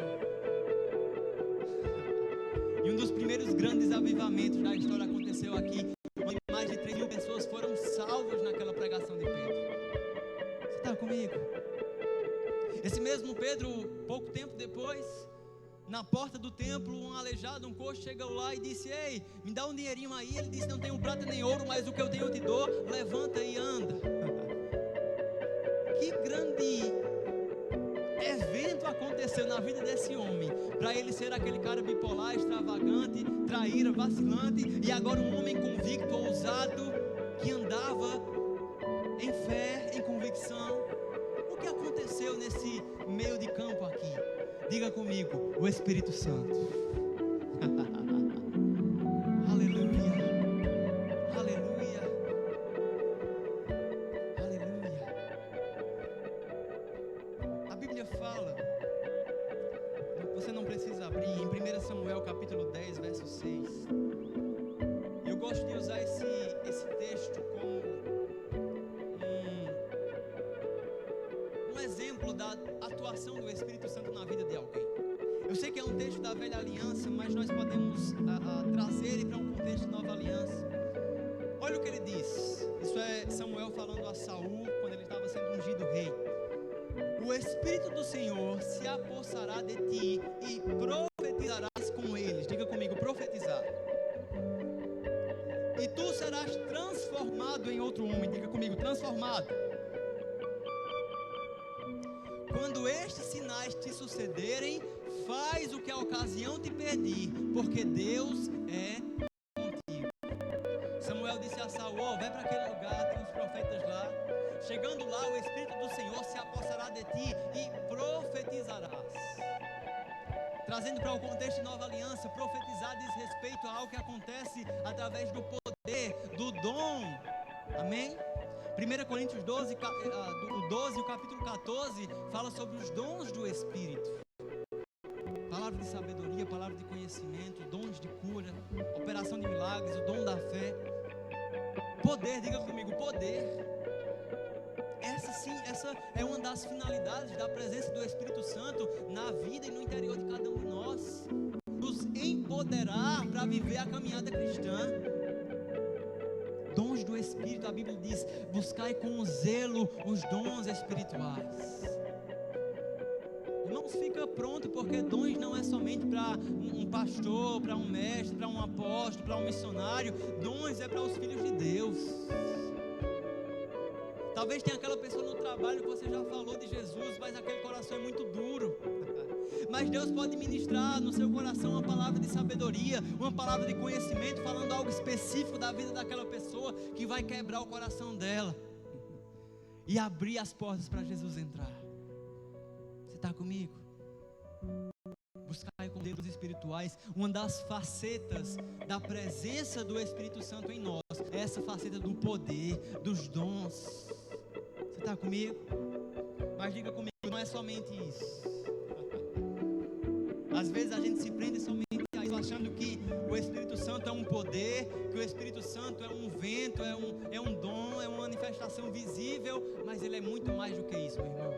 E um dos primeiros grandes avivamentos da história aconteceu aqui, onde mais de 3.000 pessoas foram salvas naquela pregação de Pedro. Você está comigo? Esse mesmo Pedro, pouco tempo depois, na porta do templo, um aleijado, um coxo, chegou lá e disse: ei, me dá um dinheirinho aí. Ele disse: não tenho prata nem ouro, mas o que eu tenho eu te dou, levanta e anda. Que grande evento aconteceu na vida desse homem, para ele ser aquele cara bipolar, extravagante, traíra, vacilante, e agora um homem convicto, ousado, que andava em fé, em convicção. O que aconteceu nesse meio de campo aqui? Diga comigo: o Espírito Santo. Aleluia, aleluia, aleluia. A Bíblia fala, você não precisa abrir, em 1 Samuel capítulo 10, verso 6. Eu gosto de usar esse texto como um exemplo da atuação do Espírito Santo na vida de alguém. Eu sei que é um texto da velha aliança, mas nós podemos trazer ele para um contexto de nova aliança. Olha o que ele diz. Isso é Samuel falando a Saul, quando ele estava sendo ungido rei. O Espírito do Senhor se apossará de ti e profetizarás com eles. Diga comigo, profetizar. E tu serás transformado em outro homem. Diga comigo, transformado. Quando estes sinais te sucederem, faz o que a ocasião te pedir, porque Deus é contigo. Samuel disse a Saul, vai para aquele lugar, tem os profetas lá. Chegando lá, o Espírito do Senhor se apossará de ti e profetizarás. Trazendo para o contexto de nova aliança, profetizar diz respeito a algo que acontece através do poder, do dom. Amém? 1 Coríntios 12, o 12 e o capítulo 14 fala sobre os dons do Espírito. Palavra de sabedoria, palavra de conhecimento, dons de cura, operação de milagres, o dom da fé. Poder, diga comigo, poder. Essa é uma das finalidades da presença do Espírito Santo na vida e no interior de cada um de nós. Nos empoderar para viver a caminhada cristã. Dons do Espírito, a Bíblia diz, buscai com zelo os dons espirituais. Irmãos, fica pronto, porque dons não é somente para um pastor, para um mestre, para um apóstolo, para um missionário. Dons é para os filhos de Deus. Talvez tenha aquela pessoa no trabalho que você já falou de Jesus, mas aquele coração é muito duro. Mas Deus pode ministrar no seu coração uma palavra de sabedoria, uma palavra de conhecimento, falando algo específico da vida daquela pessoa, que vai quebrar o coração dela e abrir as portas para Jesus entrar. Você está comigo? Buscar com Deus espirituais. Uma das facetas da presença do Espírito Santo em nós é essa faceta do poder, dos dons. Você está comigo? Mas diga comigo, não é somente isso. Às vezes a gente se prende somente a isso, achando que o Espírito Santo é um poder, que o Espírito Santo é um vento, é um dom, é uma manifestação visível, mas ele é muito mais do que isso, meu irmão.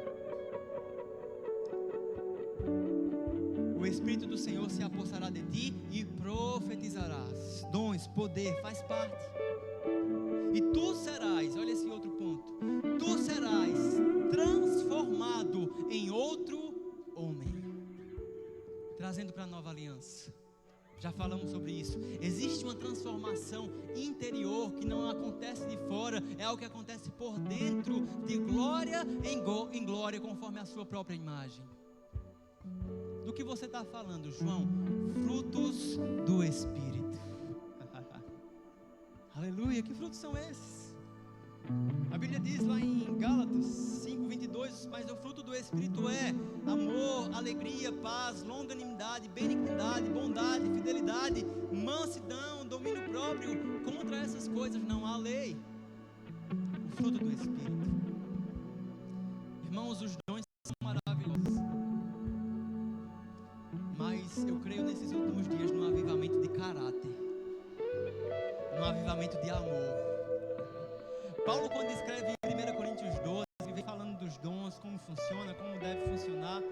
O Espírito do Senhor se apossará de ti e profetizarás. Dons, poder, faz parte. E tu serás, olha esse outro ponto, tu serás transformado em outro homem. Trazendo para a nova aliança, já falamos sobre isso. Existe uma transformação interior que não acontece de fora, é algo que acontece por dentro, de glória em glória, conforme a sua própria imagem. Do que você está falando, João? Frutos do Espírito. Aleluia, que frutos são esses? A Bíblia diz lá em Gálatas 5:22, mas o fruto do Espírito é amor, alegria, paz, longanimidade, benignidade, bondade, fidelidade, mansidão, domínio próprio. Contra essas coisas não há lei. O fruto do Espírito. Irmãos, os dons são maravilhosos, mas eu creio nesses últimos dias num avivamento de caráter, num avivamento de amor. Paulo, quando escreve em 1 Coríntios 12, ele vem falando dos dons, como funciona, como deve funcionar.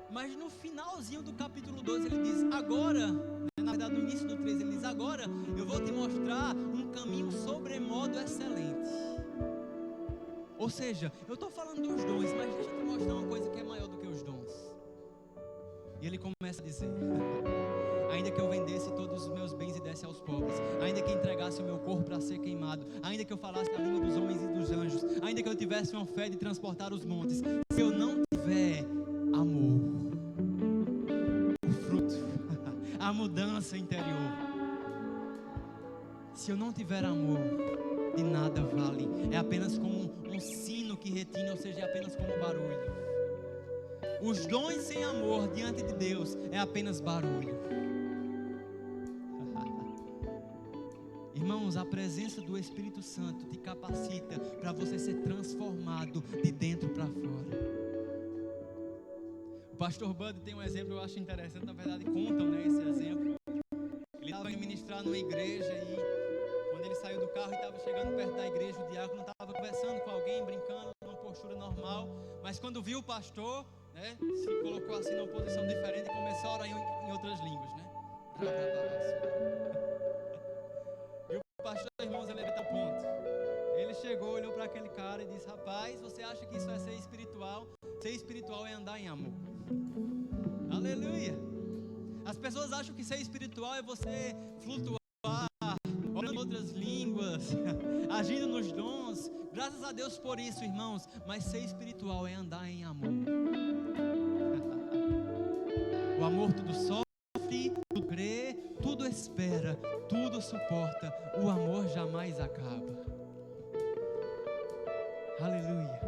Mas no finalzinho do capítulo 12 ele diz, agora, na verdade no início do 13 ele diz, agora eu vou te mostrar um caminho sobremodo excelente. Ou seja, eu estou falando dos dons, mas deixa eu te mostrar uma coisa que é maior do que os dons. E ele começa a dizer, ainda que eu vendesse todos os meus bens e desse aos pobres, ainda que entregasse o meu corpo para ser queimado, ainda que eu falasse a língua dos homens e dos anjos, ainda que eu tivesse uma fé de transportar os montes, se eu não tiver amor, o fruto, a mudança interior, se eu não tiver amor, de nada vale, é apenas como um sino que retine, ou seja, é apenas como barulho. Os dons sem amor diante de Deus é apenas barulho. Irmãos, a presença do Espírito Santo te capacita para você ser transformado de dentro para fora. O pastor Bud tem um exemplo, eu acho interessante, na verdade contam, esse exemplo. Ele estava indo ministrar numa igreja e quando ele saiu do carro e estava chegando perto da igreja, o diácono estava conversando com alguém, brincando, numa postura normal, mas quando viu o pastor, se colocou assim numa posição diferente e começou a orar em outras línguas, E o pastor, irmãos, ele era ponto. Ele chegou, olhou para aquele cara e disse: rapaz, você acha que isso é ser espiritual? Ser espiritual é andar em amor. Aleluia. As pessoas acham que ser espiritual é você flutuar, orando em outras línguas, agindo nos dons. Graças a Deus por isso, irmãos. Mas ser espiritual é andar em amor. O amor tudo sofre, tudo crê, tudo espera, tudo suporta. O amor jamais acaba. Aleluia.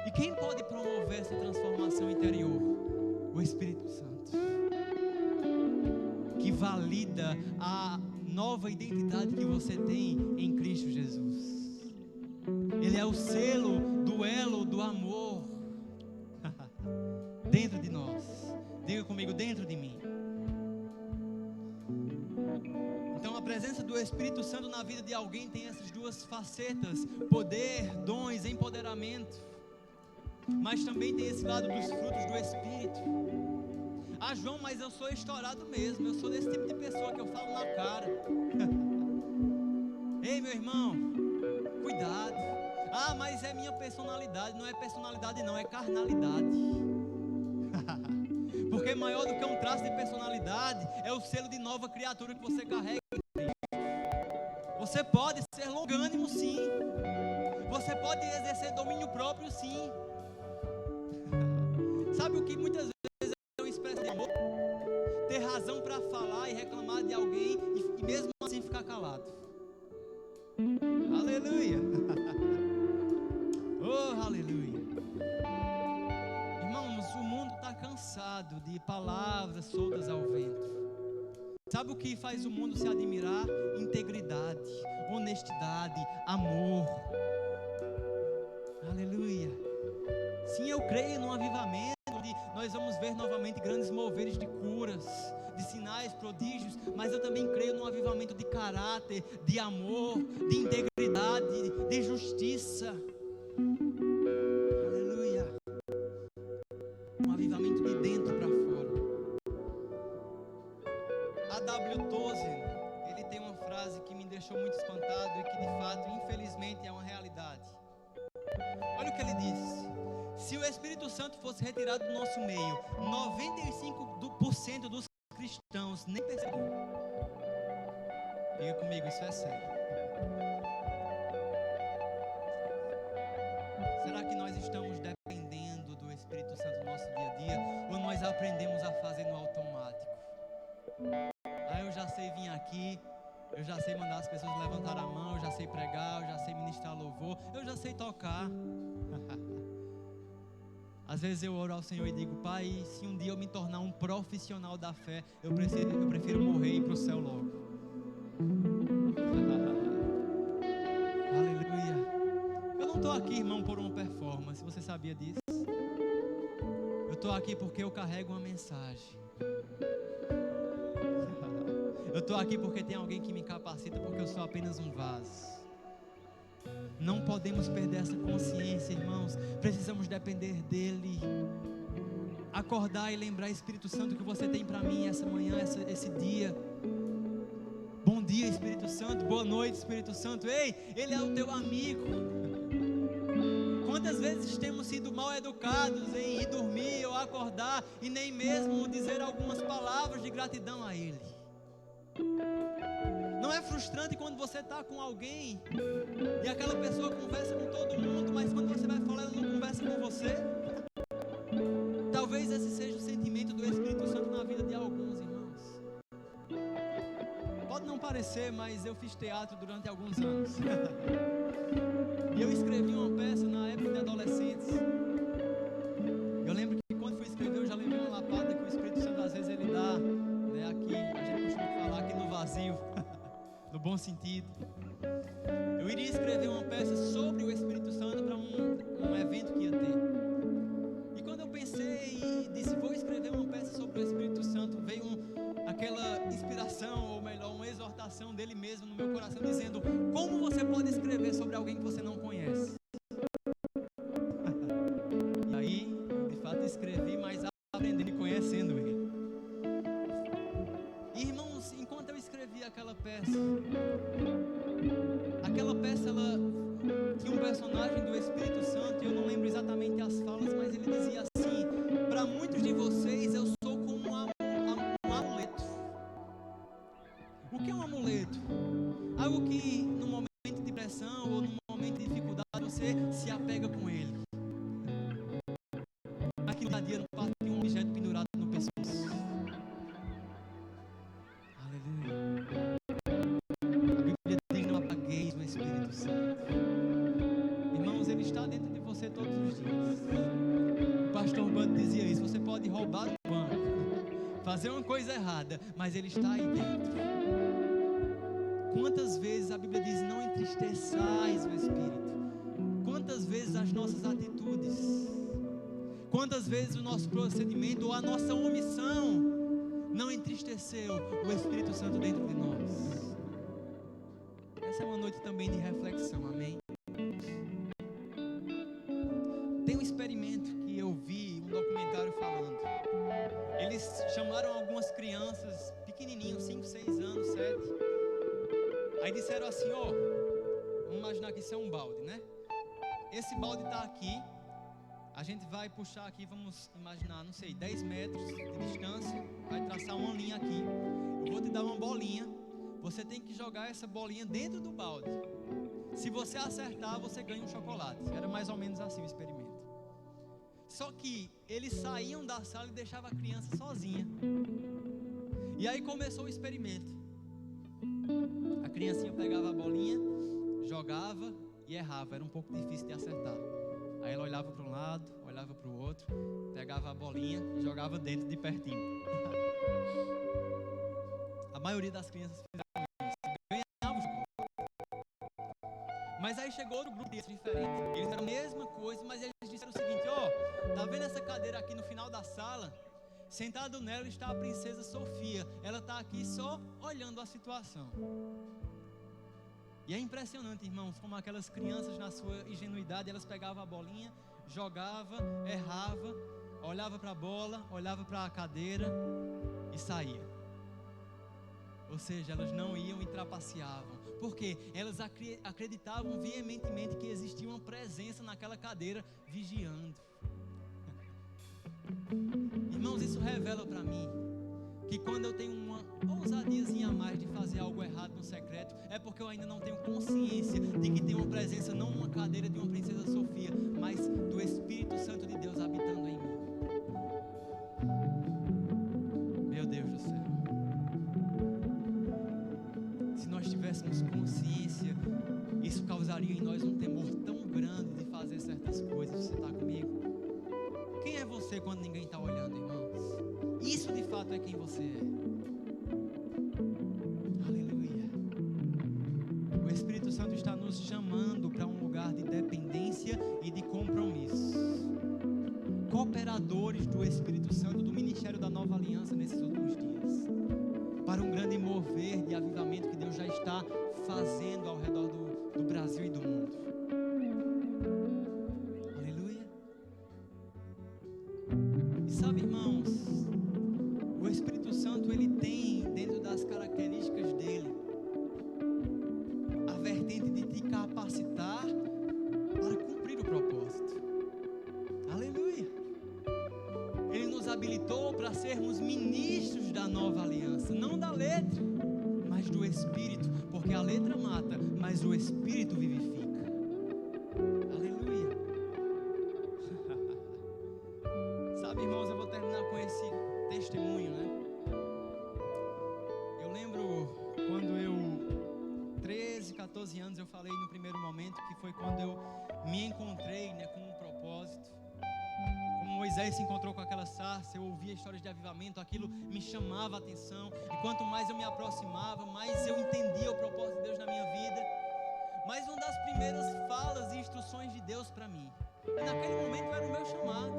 E quem pode promover essa transformação interior? O Espírito Santo, que valida a nova identidade que você tem em Cristo Jesus. Ele é o selo do elo do amor dentro de nós. Diga comigo, dentro de mim. Então a presença do Espírito Santo na vida de alguém tem essas duas facetas: poder, dons, empoderamento. Mas também tem esse lado dos frutos do Espírito. Ah, João, mas eu sou estourado mesmo. Eu sou desse tipo de pessoa que eu falo na cara. Ei, meu irmão, cuidado. Ah, mas é minha personalidade. Não é personalidade não, é carnalidade. Porque maior do que um traço de personalidade é o selo de nova criatura que você carrega. Você pode ser longânimo, sim. Você pode exercer domínio próprio, sim. Sabe o que muitas vezes é uma espécie de amor? Ter razão para falar e reclamar de alguém e mesmo assim ficar calado. Aleluia. Oh, aleluia. Irmãos, o mundo está cansado de palavras soltas ao vento. Sabe o que faz o mundo se admirar? Integridade, honestidade, amor. Aleluia. Sim, eu creio num avivamento onde nós vamos ver novamente grandes moveres de curas, de sinais, prodígios, mas eu também creio num avivamento de caráter, de amor, de integridade, de justiça. Aleluia. Um avivamento de dentro para fora. A W. Tozer, ele tem uma frase que me deixou muito espantado e que de fato, infelizmente, é uma realidade. Olha o que ele diz: se o Espírito Santo fosse retirado do nosso meio, 95% dos cristãos nem perceberiam. Diga comigo, isso é sério. Será que nós estamos dependendo do Espírito Santo no nosso dia a dia? Ou nós aprendemos a fazer no automático? Eu já sei vir aqui, eu já sei mandar as pessoas levantar a mão, eu já sei pregar, eu já sei ministrar louvor, eu já sei tocar. Às vezes eu oro ao Senhor e digo: Pai, se um dia eu me tornar um profissional da fé, eu prefiro morrer e ir para o céu logo. Aleluia. Eu não estou aqui, irmão, por uma performance. Você sabia disso? Eu estou aqui porque eu carrego uma mensagem. Eu estou aqui porque tem alguém que me capacita, porque eu sou apenas um vaso. Não podemos perder essa consciência, irmãos. Precisamos depender dele. Acordar e lembrar, Espírito Santo, que você tem para mim essa manhã, esse dia. Bom dia, Espírito Santo. Boa noite, Espírito Santo. Ei, ele é o teu amigo. Quantas vezes temos sido mal educados em ir dormir ou acordar e nem mesmo dizer algumas palavras de gratidão a ele? Não é frustrante quando você está com alguém e aquela pessoa conversa com todo mundo, mas quando você vai falar, ela não conversa com você? Talvez esse seja o sentimento do Espírito Santo na vida de alguns, irmãos. Pode não parecer, mas eu fiz teatro durante alguns anos. E eu escrevi uma peça na época de adolescentes. Eu lembro bom sentido. Eu iria escrever uma peça sobre o Espírito Santo para um evento que ia ter. E quando eu pensei e disse, vou escrever uma peça sobre o Espírito Santo, veio aquela inspiração, ou melhor, uma exortação dele mesmo no meu coração, dizendo, como você pode escrever sobre alguém que você não conhece? E aí, eu de fato escrevi, mas aprendendo e conhecendo ele. E, irmãos, enquanto eu escrevi aquela peça, ela tinha um personagem do Espírito Santo, e eu não lembro exatamente as falas, mas ele dizia assim, para muitos de vocês eu sou como um amuleto. O que é um amuleto? Algo que no momento de pressão ou no momento de dificuldade você se apega com ele. Aqui no dia no parque tem um objeto pendurado no pescoço. Aleluia. A Bíblia diz, não apagueis o Espírito Santo. Irmãos, ele está dentro de você todos os dias. O pastor Bando dizia isso, você pode roubar um banco, fazer uma coisa errada, mas ele está aí dentro. Quantas vezes a Bíblia diz, não entristeçais o Espírito? Quantas vezes as nossas atitudes, quantas vezes o nosso procedimento ou a nossa omissão não entristeceu o Espírito Santo dentro de nós? Essa é uma noite também de reflexão, amém? Tem um experimento que eu vi, um documentário falando. Eles chamaram algumas crianças pequenininhos, 5, 6 anos, 7. Aí disseram assim, vamos imaginar que isso é um balde, né? Esse balde está aqui, a gente vai puxar aqui, vamos imaginar, 10 metros de distância, vai traçar uma linha aqui. Eu vou te dar uma bolinha, você tem que jogar essa bolinha dentro do balde. Se você acertar, você ganha um chocolate. Era mais ou menos assim o experimento. Só que eles saíam da sala e deixavam a criança sozinha. E aí começou o experimento. A criancinha pegava a bolinha, jogava e errava, era um pouco difícil de acertar. Aí ela olhava para um lado, olhava para o outro, pegava a bolinha e jogava dentro de pertinho. A maioria das crianças fizeram isso, ganhavam o chocolate. Mas aí chegou outro grupo diferente. Eles fizeram a mesma coisa, mas eles disseram o seguinte, tá vendo essa cadeira aqui no final da sala? Sentado nela está a princesa Sofia. Ela está aqui só olhando a situação. E é impressionante, irmãos, como aquelas crianças na sua ingenuidade, elas pegavam a bolinha, jogavam, erravam, olhava para a bola, olhava para a cadeira e saía. Ou seja, elas não iam e trapaceavam. Porque elas acreditavam veementemente que existia uma presença naquela cadeira vigiando. Irmãos, isso revela para mim que quando eu tenho uma ousadiazinha a mais de fazer algo errado no secreto, é porque eu ainda não tenho consciência de que tem uma presença, não uma cadeira de uma princesa Sofia, mas do Espírito Santo de Deus habitando em mim. Meu Deus do céu. Se nós tivéssemos consciência, isso causaria em nós um temor tão grande de fazer certas coisas. Você está comigo? Quem é você quando ninguém está olhando, irmãos? Isso de fato é quem você é. Aleluia. O Espírito Santo está nos chamando para um lugar de dependência e de compromisso. Cooperadores do Espírito Santo, do Ministério da Nova Aliança nesses últimos dias. Para um grande mover de avivamento que Deus já está fazendo ao redor do Brasil e do mundo. Aleluia. E sabe, irmãos, o Espírito Santo, ele tem dentro das características dele a vertente de te capacitar para cumprir o propósito. Aleluia. Ele nos habilitou para sermos ministros da nova aliança, não da letra, mas do Espírito, porque a letra mata, mas o Espírito vivifica. Aleluia. Sabe, irmãos, eu vou terminar com esse testemunho, né? Eu lembro quando eu 13, 14 anos, eu falei no primeiro momento que foi quando eu me encontrei, né, com um propósito, como Moisés se encontrou com aquela sarça, eu ouvia histórias de avivamento, aquilo me chamava a atenção. E quanto mais eu me aproximava, mais eu entendia o propósito de Deus na minha vida. Mas uma das primeiras falas e instruções de Deus para mim, e naquele momento era o meu chamado,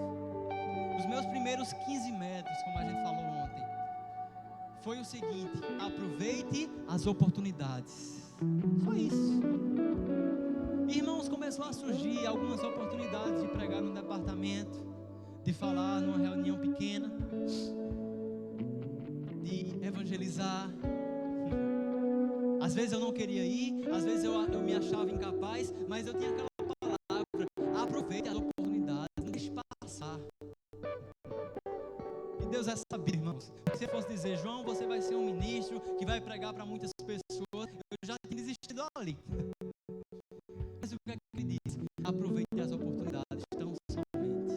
os meus primeiros 15 metros, como a gente falou ontem, foi o seguinte: aproveite as oportunidades. Só isso. Irmãos, começou a surgir algumas oportunidades de pregar no departamento, de falar numa reunião pequena, de evangelizar. Às vezes eu não queria ir, às vezes eu me achava incapaz, mas eu tinha aquela palavra: aproveite as oportunidades, não deixe passar. E Deus é sabido, irmãos. Se você fosse dizer: João, você vai ser um ministro que vai pregar para muitas pessoas, eu já tinha desistido ali. Mas o que é que ele diz? Aproveite as oportunidades, tão somente.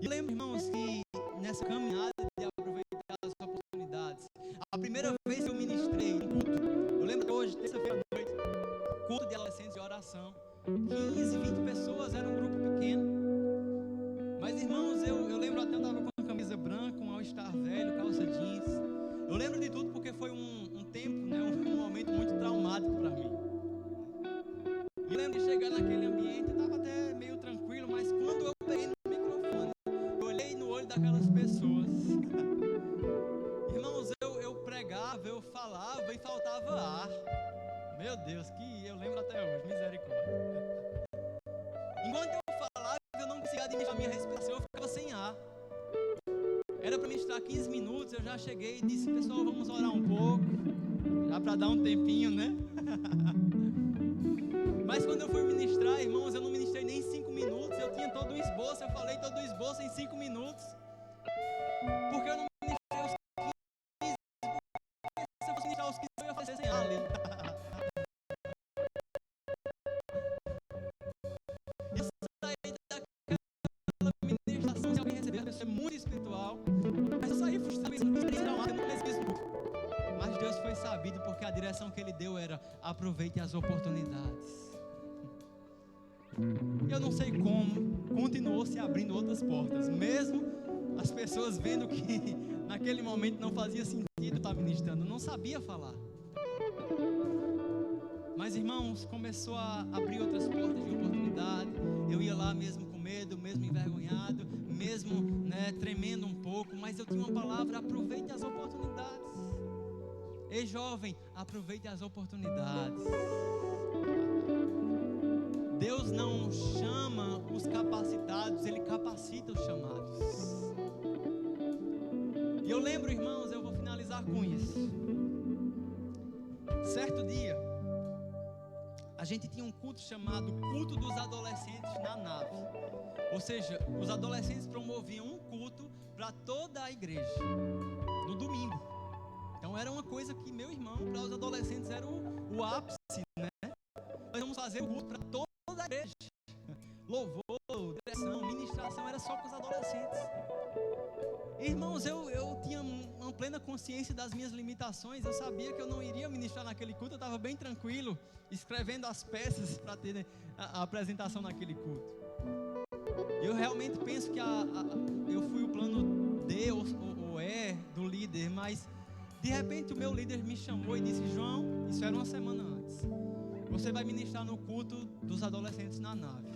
E eu lembro, irmãos, que nessa caminhada de aproveitar as oportunidades, a primeira vez que eu ministrei em culto, eu lembro que hoje, terça-feira à noite, culto de adolescentes de oração, 15, 20 pessoas, era um grupo pequeno. Mas, irmãos, eu lembro até, eu estava com uma camisa branca, um all-star velho, calça jeans. Eu lembro de tudo porque foi um tempo, né, um momento muito traumático para mim. E eu lembro de chegar naquele ambiente, eu estava até meio tranquilo, mas quando eu peguei no microfone, eu olhei no olho daquelas pessoas. Irmãos, eu pregava, eu falava e faltava ar. Meu Deus, que eu lembro até hoje, misericórdia. Enquanto eu falava, eu não conseguia administrar a minha respiração, eu ficava sem ar. Era para ministrar 15 minutos, eu já cheguei e disse: pessoal, vamos orar um pouco, já para dar um tempinho, né? Mas quando eu fui ministrar, irmãos, eu não ministrei nem 5 minutos, eu tinha todo o esboço, eu falei todo o esboço em 5 minutos. Porque eu não ministrei os 15, porque se eu fosse ministrar os 15, eu ia fazer sem ar ali. E eu saí daquela ministração, se alguém receber, a pessoa é muito espiritual, mas eu saí frustrado, eu não fiz muito. Mas Deus foi sabido, porque a direção que Ele deu era: aproveite as oportunidades. Eu não sei como, continuou se abrindo outras portas, mesmo as pessoas vendo que naquele momento não fazia sentido estar ministrando, não sabia falar. Mas, irmãos, começou a abrir outras portas de oportunidade. Eu ia lá mesmo com medo, mesmo envergonhado, mesmo, né, tremendo um pouco, mas eu tinha uma palavra: aproveite as oportunidades. Ei, jovem, aproveite as oportunidades. Deus não chama os capacitados, Ele capacita os chamados. E eu lembro, irmãos, eu vou finalizar com isso. Certo dia, a gente tinha um culto chamado Culto dos Adolescentes na nave. Ou seja, os adolescentes promoviam um culto para toda a igreja, no domingo. Então era uma coisa que, meu irmão, para os adolescentes era o ápice, né? Nós vamos fazer o culto para toda a igreja. Louvor, direção, ministração, era só para os adolescentes. Irmãos, eu tinha uma plena consciência das minhas limitações. Eu sabia que eu não iria ministrar naquele culto. Eu estava bem tranquilo, escrevendo as peças para ter a apresentação naquele culto. Eu realmente penso que eu fui o plano D ou E do líder, mas de repente o meu líder me chamou e disse: João, isso era uma semana antes, você vai ministrar no culto dos adolescentes na nave.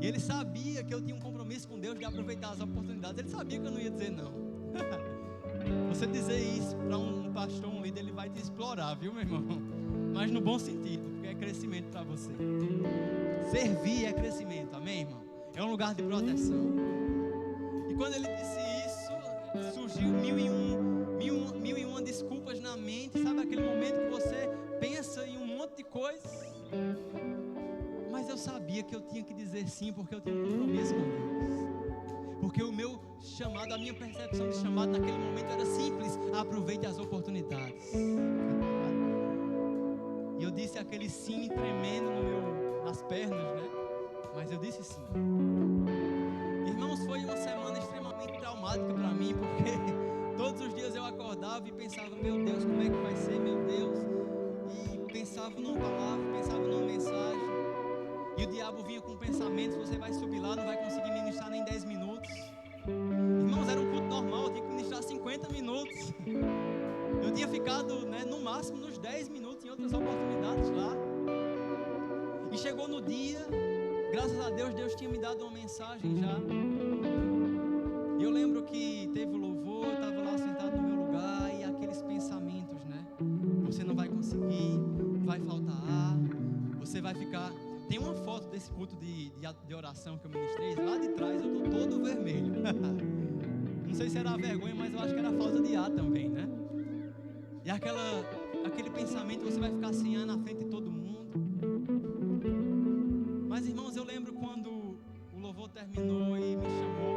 E ele sabia que eu tinha um compromisso com Deus de aproveitar as oportunidades. Ele sabia que eu não ia dizer não. Você dizer isso para um pastor, um líder, ele vai te explorar, viu, meu irmão? Mas no bom sentido, porque é crescimento para você. Servir é crescimento, amém, irmão? É um lugar de proteção. E quando ele disse isso, surgiu mil e uma desculpas na mente. Sabe aquele momento que você pensa em um monte de coisas? Mas eu sabia que eu tinha que dizer sim, porque eu tinha um compromisso com Deus. Porque o meu chamado, a minha percepção de chamado naquele momento era simples: aproveite as oportunidades. E eu disse aquele sim tremendo nas pernas, né? Mas eu disse sim. Irmãos, foi uma semana extremamente traumática para mim, porque todos os dias eu acordava e pensava: meu Deus, como é que vai ser, meu Deus? E pensava numa palavra, pensava numa mensagem. E o diabo vinha com pensamentos: você vai subir lá, não vai conseguir ministrar máximo nos 10 minutos em outras oportunidades lá. E chegou no dia, graças a Deus, Deus tinha me dado uma mensagem já. E eu lembro que teve o louvor, eu estava lá sentado no meu lugar e aqueles pensamentos, né? Você não vai conseguir, vai faltar ar, você vai ficar... Tem uma foto desse culto de oração que eu ministrei, lá de trás eu estou todo vermelho. Não sei se era a vergonha, mas eu acho que era a falta de ar também, né? E aquele pensamento, você vai ficar sem ar na frente de todo mundo. Mas, irmãos, eu lembro quando o louvor terminou e me chamou,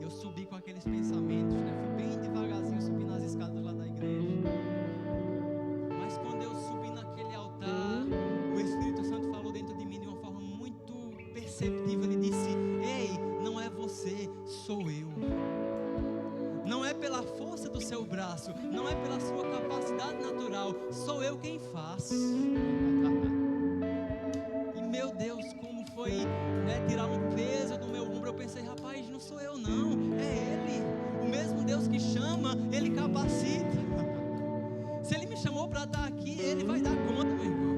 eu subi com aqueles pensamentos, né? Fui bem devagarzinho, subi nas escadas lá da igreja. Mas quando eu subi naquele altar, o Espírito Santo falou dentro de mim de uma forma muito perceptível. Ele disse: ei, não é você, sou eu. Não é pela força do seu braço, não é pela sua capacidade natural, sou eu quem faz. E meu Deus, como foi, né, tirar um peso do meu ombro. Eu pensei: rapaz, não sou eu não, é Ele. O mesmo Deus que chama, Ele capacita. Se Ele me chamou para estar aqui, Ele vai dar conta, meu irmão.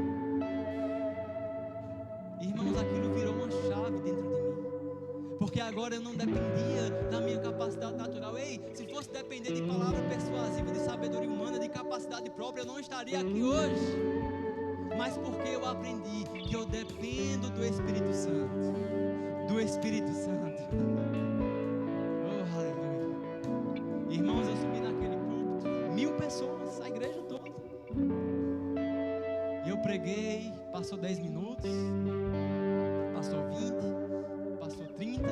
Irmãos, aquilo virou uma chave dentro de mim, porque agora eu não dependia da minha capacidade natural. Ei, se fosse depender de palavra persuasiva, de sabedoria humana, de capacidade própria, eu não estaria aqui hoje. Mas porque eu aprendi que eu dependo do Espírito Santo. Do Espírito Santo. Oh, aleluia. Irmãos, eu subi naquele púlpito, 1000 pessoas, a igreja toda. E eu preguei, passou 10 minutos, passou 20, passou 30,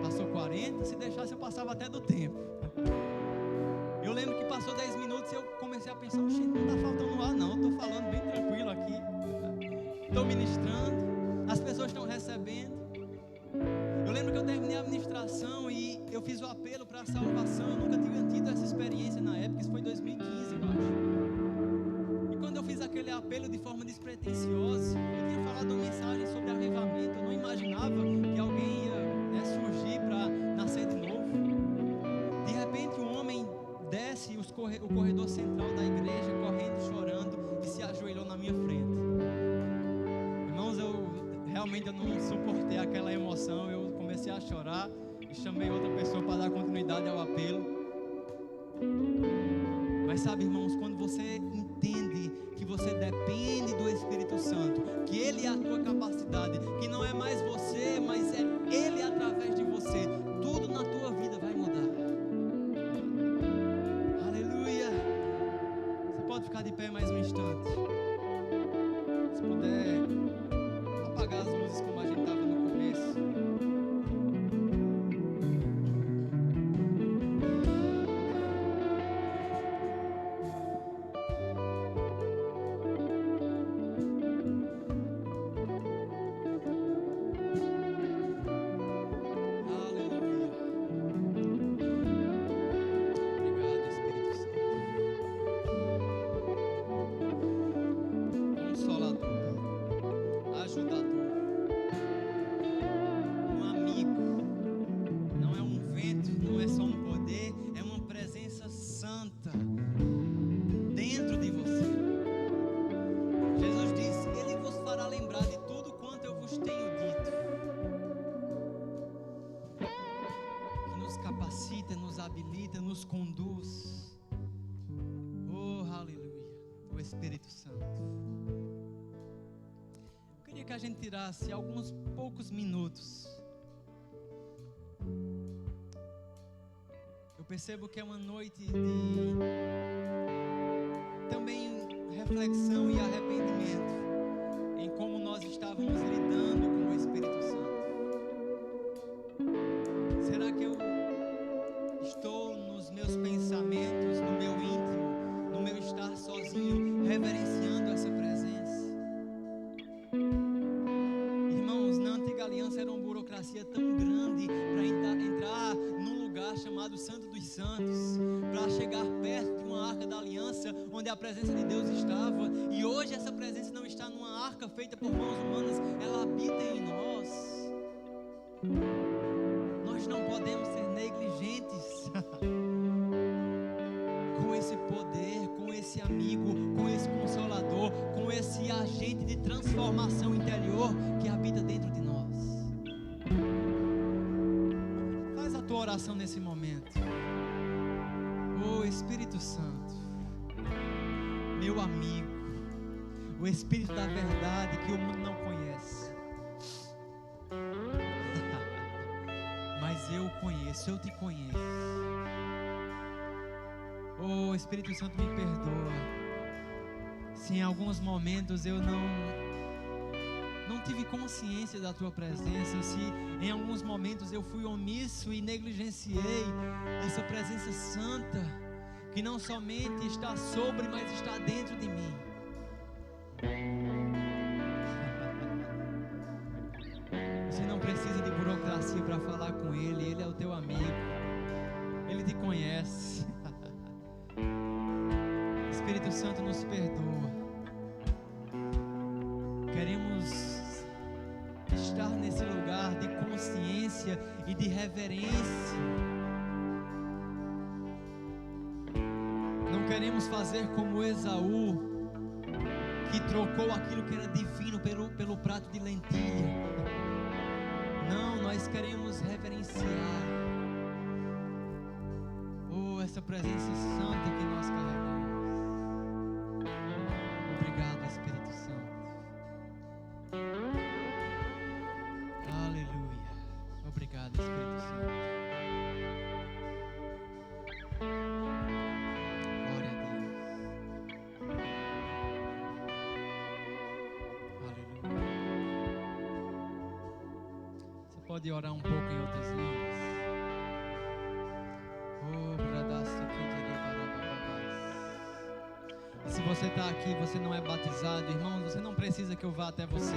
passou 40, se deixasse eu passava até do tempo. Eu lembro que passou 10 minutos e eu comecei a pensar: oxe, não está faltando ar não, estou falando bem tranquilo aqui, estou ministrando, as pessoas estão recebendo. Eu lembro que eu terminei a ministração e eu fiz o apelo para a salvação. Eu nunca tinha tido essa experiência na época, isso foi em 2015, eu acho. E quando eu fiz aquele apelo de forma despretensiosa, eu tinha falado uma mensagem sobre avivamento. Eu não imaginava que alguém ia, né, surgir para nascer de novo. De repente um homem desce o corredor central da igreja, correndo, chorando, e se ajoelhou na minha frente. Irmãos, realmente eu não suportei aquela emoção. Eu comecei a chorar e chamei outra pessoa para dar continuidade ao apelo. Mas sabe, irmãos, quando você entende que você depende do Espírito Santo, que Ele é a tua capacidade, que não é mais você, mas é Ele através de você, tudo na tua vida vai mudar. Aleluia. Você pode ficar de pé mais um instante. Se puder apagar as luzes como a gente estava no começo. Habilita, nos conduz. Oh, aleluia, o Espírito Santo. Eu queria que a gente tirasse alguns poucos minutos. Eu percebo que é uma noite de também reflexão e arrependimento em como nós estávamos lidando com o Espírito Santo. Será que eu estou nos meus pensamentos, no meu íntimo, no meu estar sozinho, reverenciando essa presença? Irmãos, na antiga aliança era uma burocracia tão grande para entrar num lugar chamado Santo dos Santos, para chegar perto de uma arca da aliança, onde a presença de Deus estava. E hoje essa presença não está numa arca feita por mãos humanas, ela habita em nós. Nós não podemos ser negligentes com esse poder, com esse amor. de transformação interior que habita dentro de nós. Faz a tua oração nesse momento. Oh Espírito Santo, meu amigo, o Espírito da verdade que o mundo não conhece, mas eu conheço, eu te conheço. Oh Espírito Santo, me perdoa se em alguns momentos eu não tive consciência da tua presença, se em alguns momentos eu fui omisso e negligenciei essa presença santa que não somente está sobre, mas está dentro de mim. Você não precisa de burocracia para falar com Ele. Ele é o teu amigo, Ele te conhece. Espírito Santo, nos perdoa. Queremos estar nesse lugar de consciência e de reverência. Não queremos fazer como Esaú, que trocou aquilo que era divino pelo prato de lentilha. Não, nós queremos reverenciar essa presença santa que nós carregamos. Obrigado, Espírito Santo. Aleluia. Obrigado, Espírito Santo. Glória a Deus. Aleluia. Você pode orar um pouco em outras línguas. E se você está aqui, você não é batizado, irmãos, você não precisa que eu vá até você.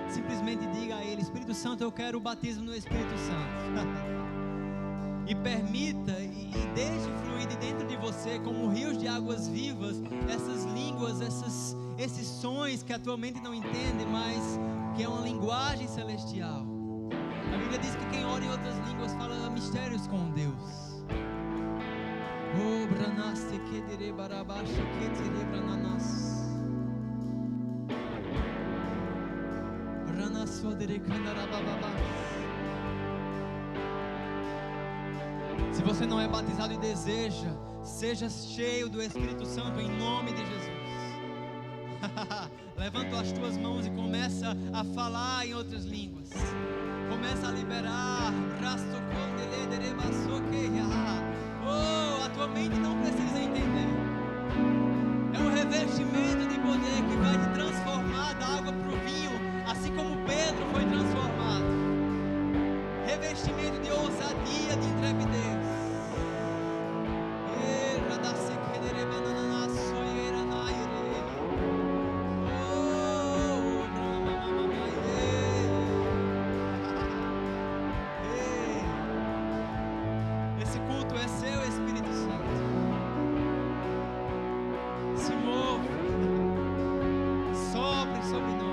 Simplesmente diga a Ele: Espírito Santo, eu quero o batismo no Espírito Santo. E permita e deixe fluir de dentro de você como rios de águas vivas essas línguas, esses sons que a tua mente não entende, mas que é uma linguagem celestial. A Bíblia diz que quem ora em outras línguas fala mistérios com Deus. Oh, branaste que dire barabaxa que dire brananas. Branasso dire candarabababa. Se você não é batizado e deseja, seja cheio do Espírito Santo em nome de Jesus. Levanta as tuas mãos e começa a falar em outras línguas. Começa a liberar. Oh, a tua mente não precisa entender. É um revestimento de poder que vai te transformar da água para o vinho, assim como Pedro foi transformado. Revestimento de ousadia, de intrepidez. Esse culto é seu, Espírito Santo. Se move, sobre nós.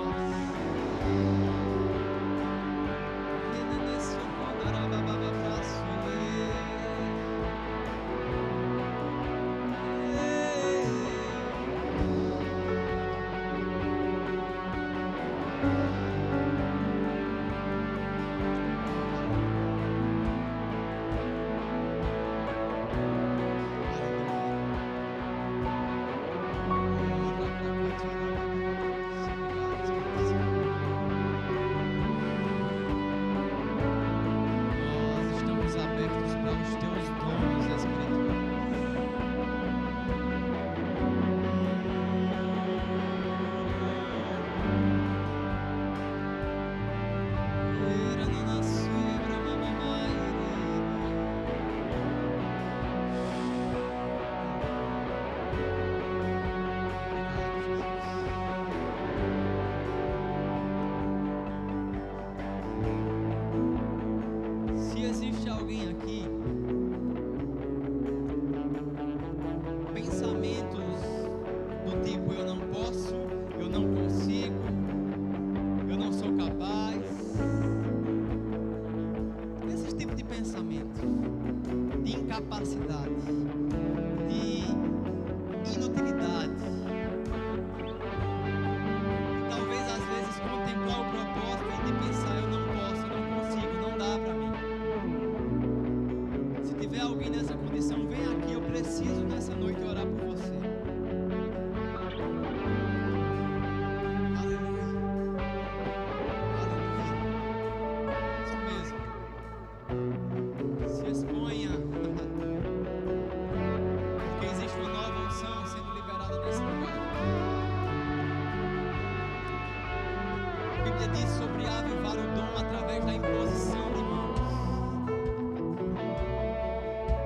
Bíblia diz sobre avivar o dom através da imposição de mãos.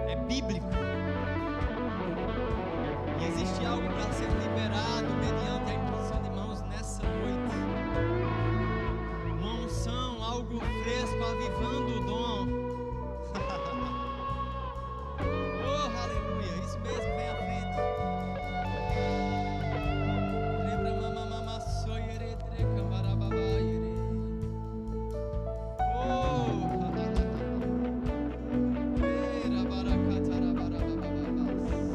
É bíblico. E existe algo para ser liberado mediante a imposição de mãos nessa noite. Uma unção, algo fresco, avivando o dom. Oh, aleluia. Isso mesmo, vem à frente. Lembra mamamama soyere camarababaire. Oh, era baracatarabarabababas.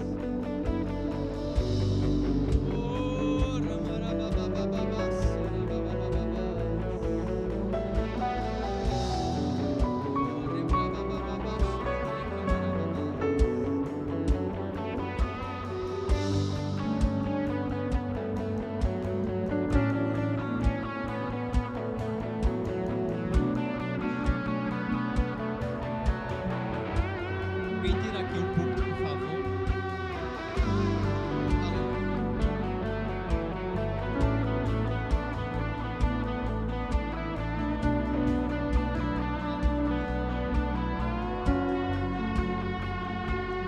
Oh, ramarababababas, rababababas. Oh, rebrababababas, alguém tira aqui um pouco, por favor.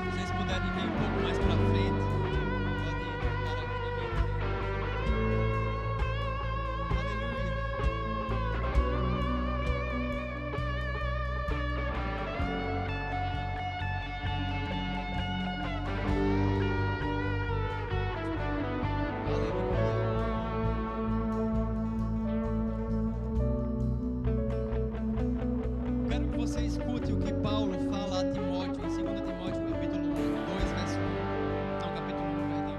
Se vocês puderem vir um pouco mais para frente, podem ficar aqui na minha frente. Aleluia. Quero que você escute o que Paulo fala a Timóteo em 2 Timóteo capítulo 2, verso 1. Não, capítulo 1, perdão.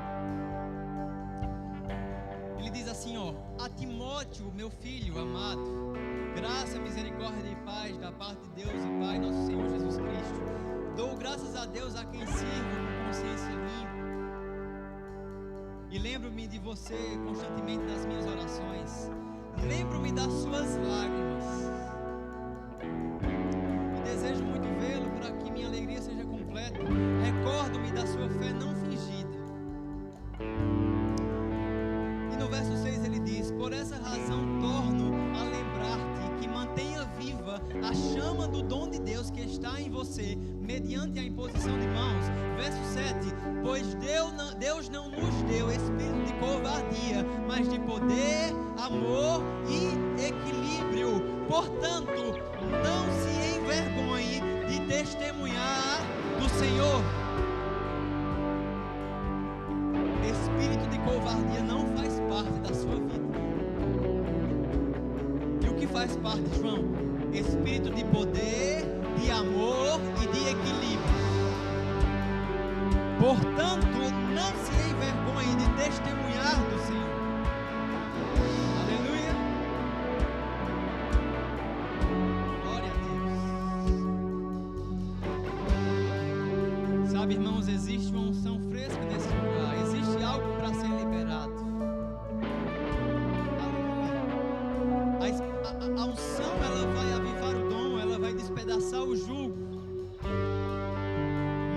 Ele diz assim, ó: a Timóteo, meu filho amado, graça, misericórdia e paz da parte de Deus e Pai, nosso Senhor Jesus Cristo. Dou graças a Deus a quem sirvo com consciência limpa. E lembro-me de você constantemente nas minhas orações. Lembro-me das suas lágrimas. E desejo muito vê-lo para que minha alegria seja completa. Recordo-me da sua fé não fingida. E no verso 6 ele diz: por essa razão torno a lembrar-te que mantenha viva a chama do dom de Deus que está em você, mediante a imposição de mãos. Verso 7: pois Deus não nos deu espírito de covardia, mas de poder, amor e equilíbrio. Portanto, não se envergonhe de testemunhar do Senhor. Espírito de covardia não faz parte da sua vida. E o que faz parte, João? Espírito de poder, de amor e de equilíbrio. Portanto, não se envergonhe de testemunhar do Senhor. Aleluia. Glória a Deus. Sabe, irmãos, existe uma unção fresca nesse lugar. Existe algo para ser liberado. Aleluia. A unção, ela vai avivar o dom, ela vai despedaçar o jugo.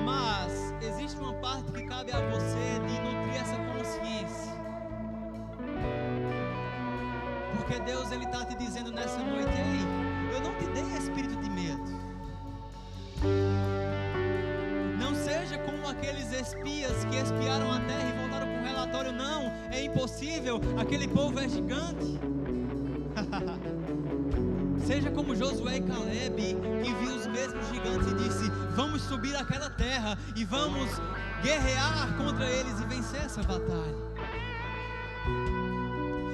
Mas existe uma parte que cabe a você de nutrir essa consciência. Porque Deus, Ele está te dizendo nessa noite: ei, eu não te dei espírito de medo. Não seja como aqueles espias que espiaram a terra e voltaram com o relatório: não, é impossível, aquele povo é gigante. Seja como Josué e Caleb, que viu os mesmos gigantes e disse: vamos subir aquela terra e vamos guerrear contra eles e vencer essa batalha.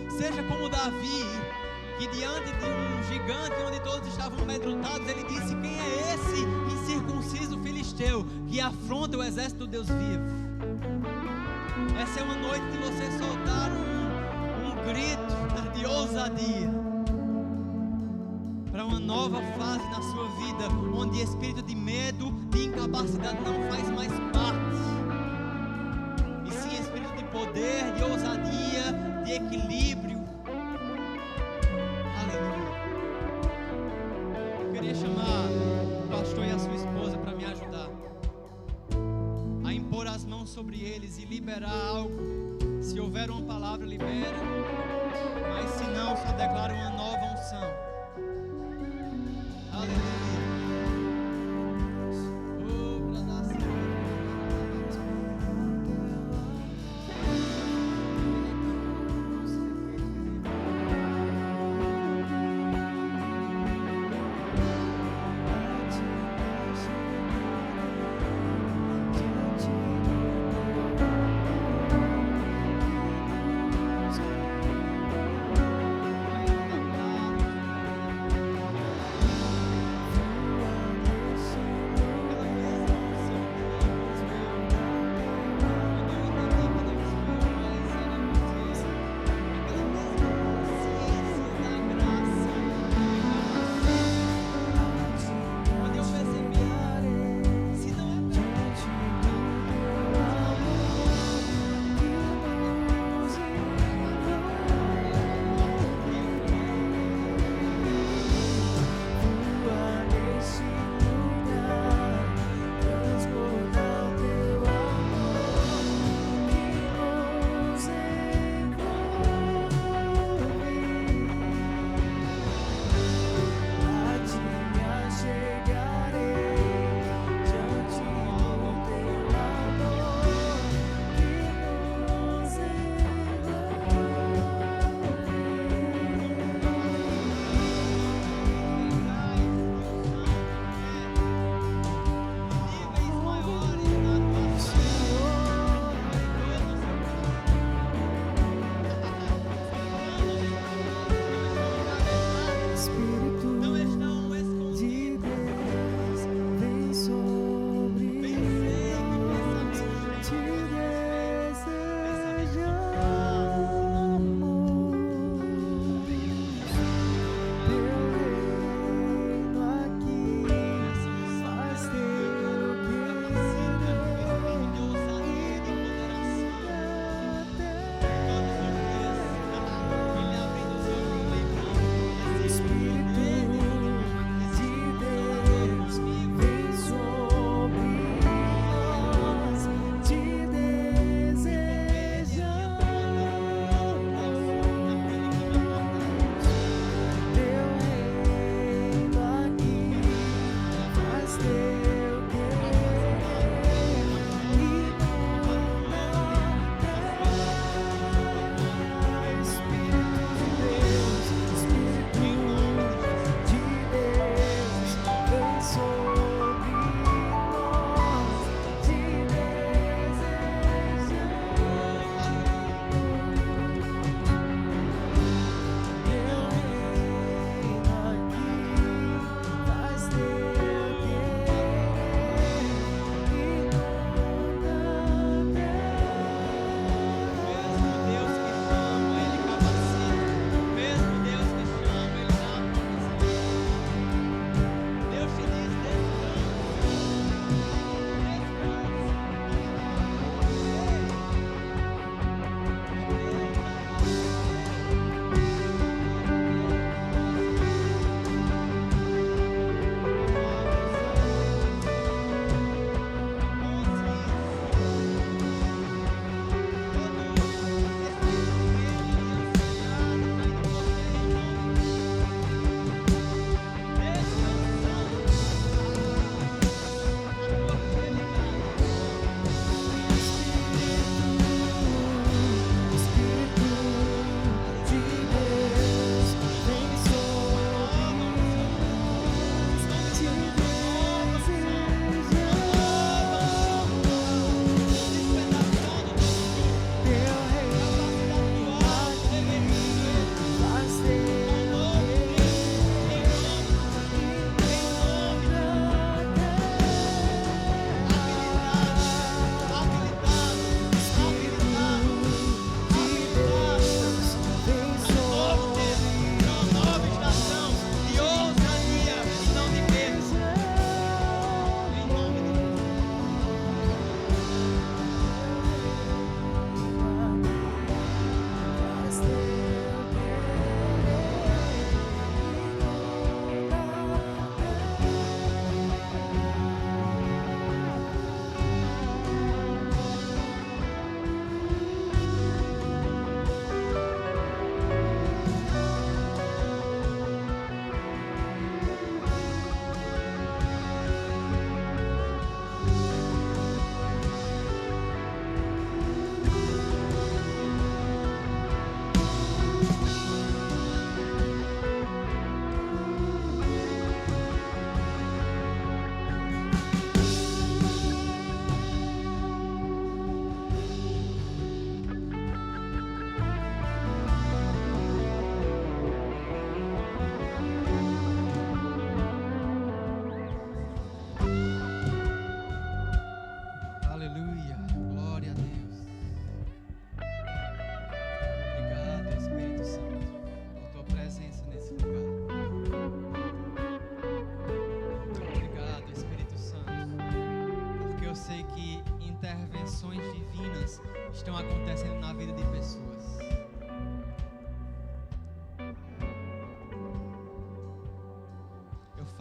Seja como Davi, que diante de um gigante onde todos estavam amedrontados, ele disse: quem é esse incircunciso filisteu que afronta o exército do Deus vivo? Essa é uma noite de você soltar um grito de ousadia para uma nova fase na sua vida, onde espírito de medo, de incapacidade não faz mais parte, e sim espírito de poder, de ousadia, de equilíbrio. Aleluia. Eu queria chamar o pastor e a sua esposa para me ajudar a impor as mãos sobre eles e liberar algo. Se houver uma palavra, libera, mas se não, só declara uma nova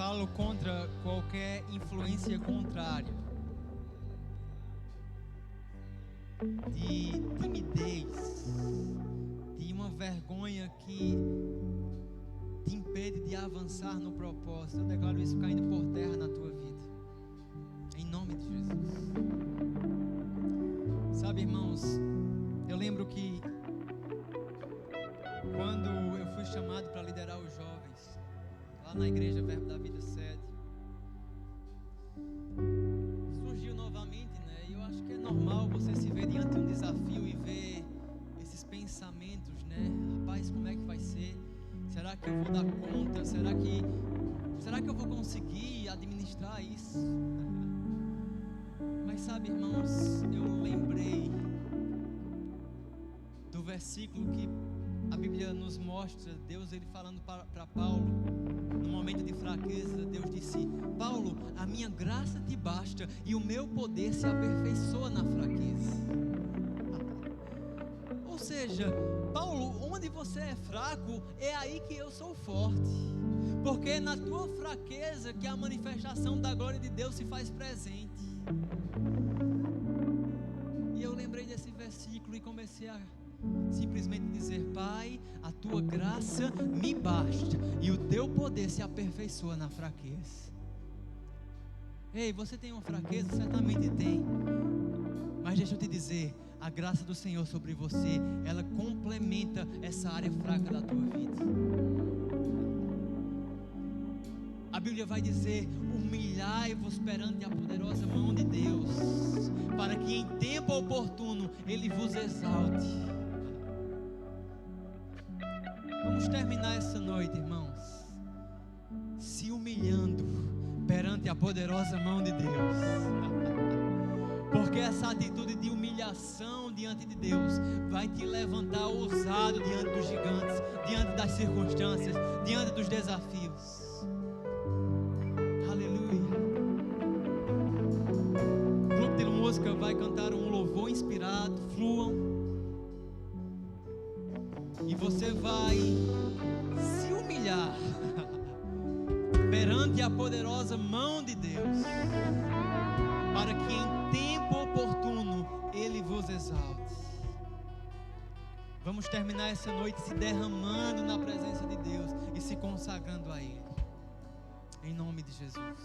falo contra qualquer influência contrária de timidez, de uma vergonha que te impede de avançar no propósito. Eu declaro isso caindo por terra na tua vida, em nome de Jesus. Sabe, irmãos, eu lembro que quando eu fui chamado para liderar os jovens lá na igreja Verbo da Vida 7, surgiu novamente, né? E eu acho que é normal você se ver diante de um desafio e ver esses pensamentos, né? Rapaz, como é que vai ser? Será que eu vou dar conta? Será que eu vou conseguir administrar isso? Mas sabe, irmãos, eu lembrei do versículo que a Bíblia nos mostra, Deus ele falando para Paulo, no momento de fraqueza, Deus disse: Paulo, a minha graça te basta e o meu poder se aperfeiçoa na fraqueza. Ou seja, Paulo, onde você é fraco, é aí que eu sou forte, porque é na tua fraqueza que a manifestação da glória de Deus se faz presente. E eu lembrei desse versículo e comecei a simplesmente dizer: Pai, a tua graça me basta e o teu poder se aperfeiçoa na fraqueza. Ei, você tem uma fraqueza? Certamente tem. Mas deixa eu te dizer, a graça do Senhor sobre você, ela complementa essa área fraca da tua vida. A Bíblia vai dizer: humilhai-vos perante a poderosa mão de Deus, para que em tempo oportuno Ele vos exalte. Vamos terminar essa noite, irmãos, se humilhando perante a poderosa mão de Deus. Porque essa atitude de humilhação diante de Deus vai te levantar ousado diante dos gigantes, diante das circunstâncias, diante dos desafios. Aleluia. O grupo de música vai cantar um louvor inspirado, fluam. E você vai se humilhar perante a poderosa mão de Deus, para que em tempo oportuno Ele vos exalte. Vamos terminar essa noite se derramando na presença de Deus e se consagrando a Ele, em nome de Jesus.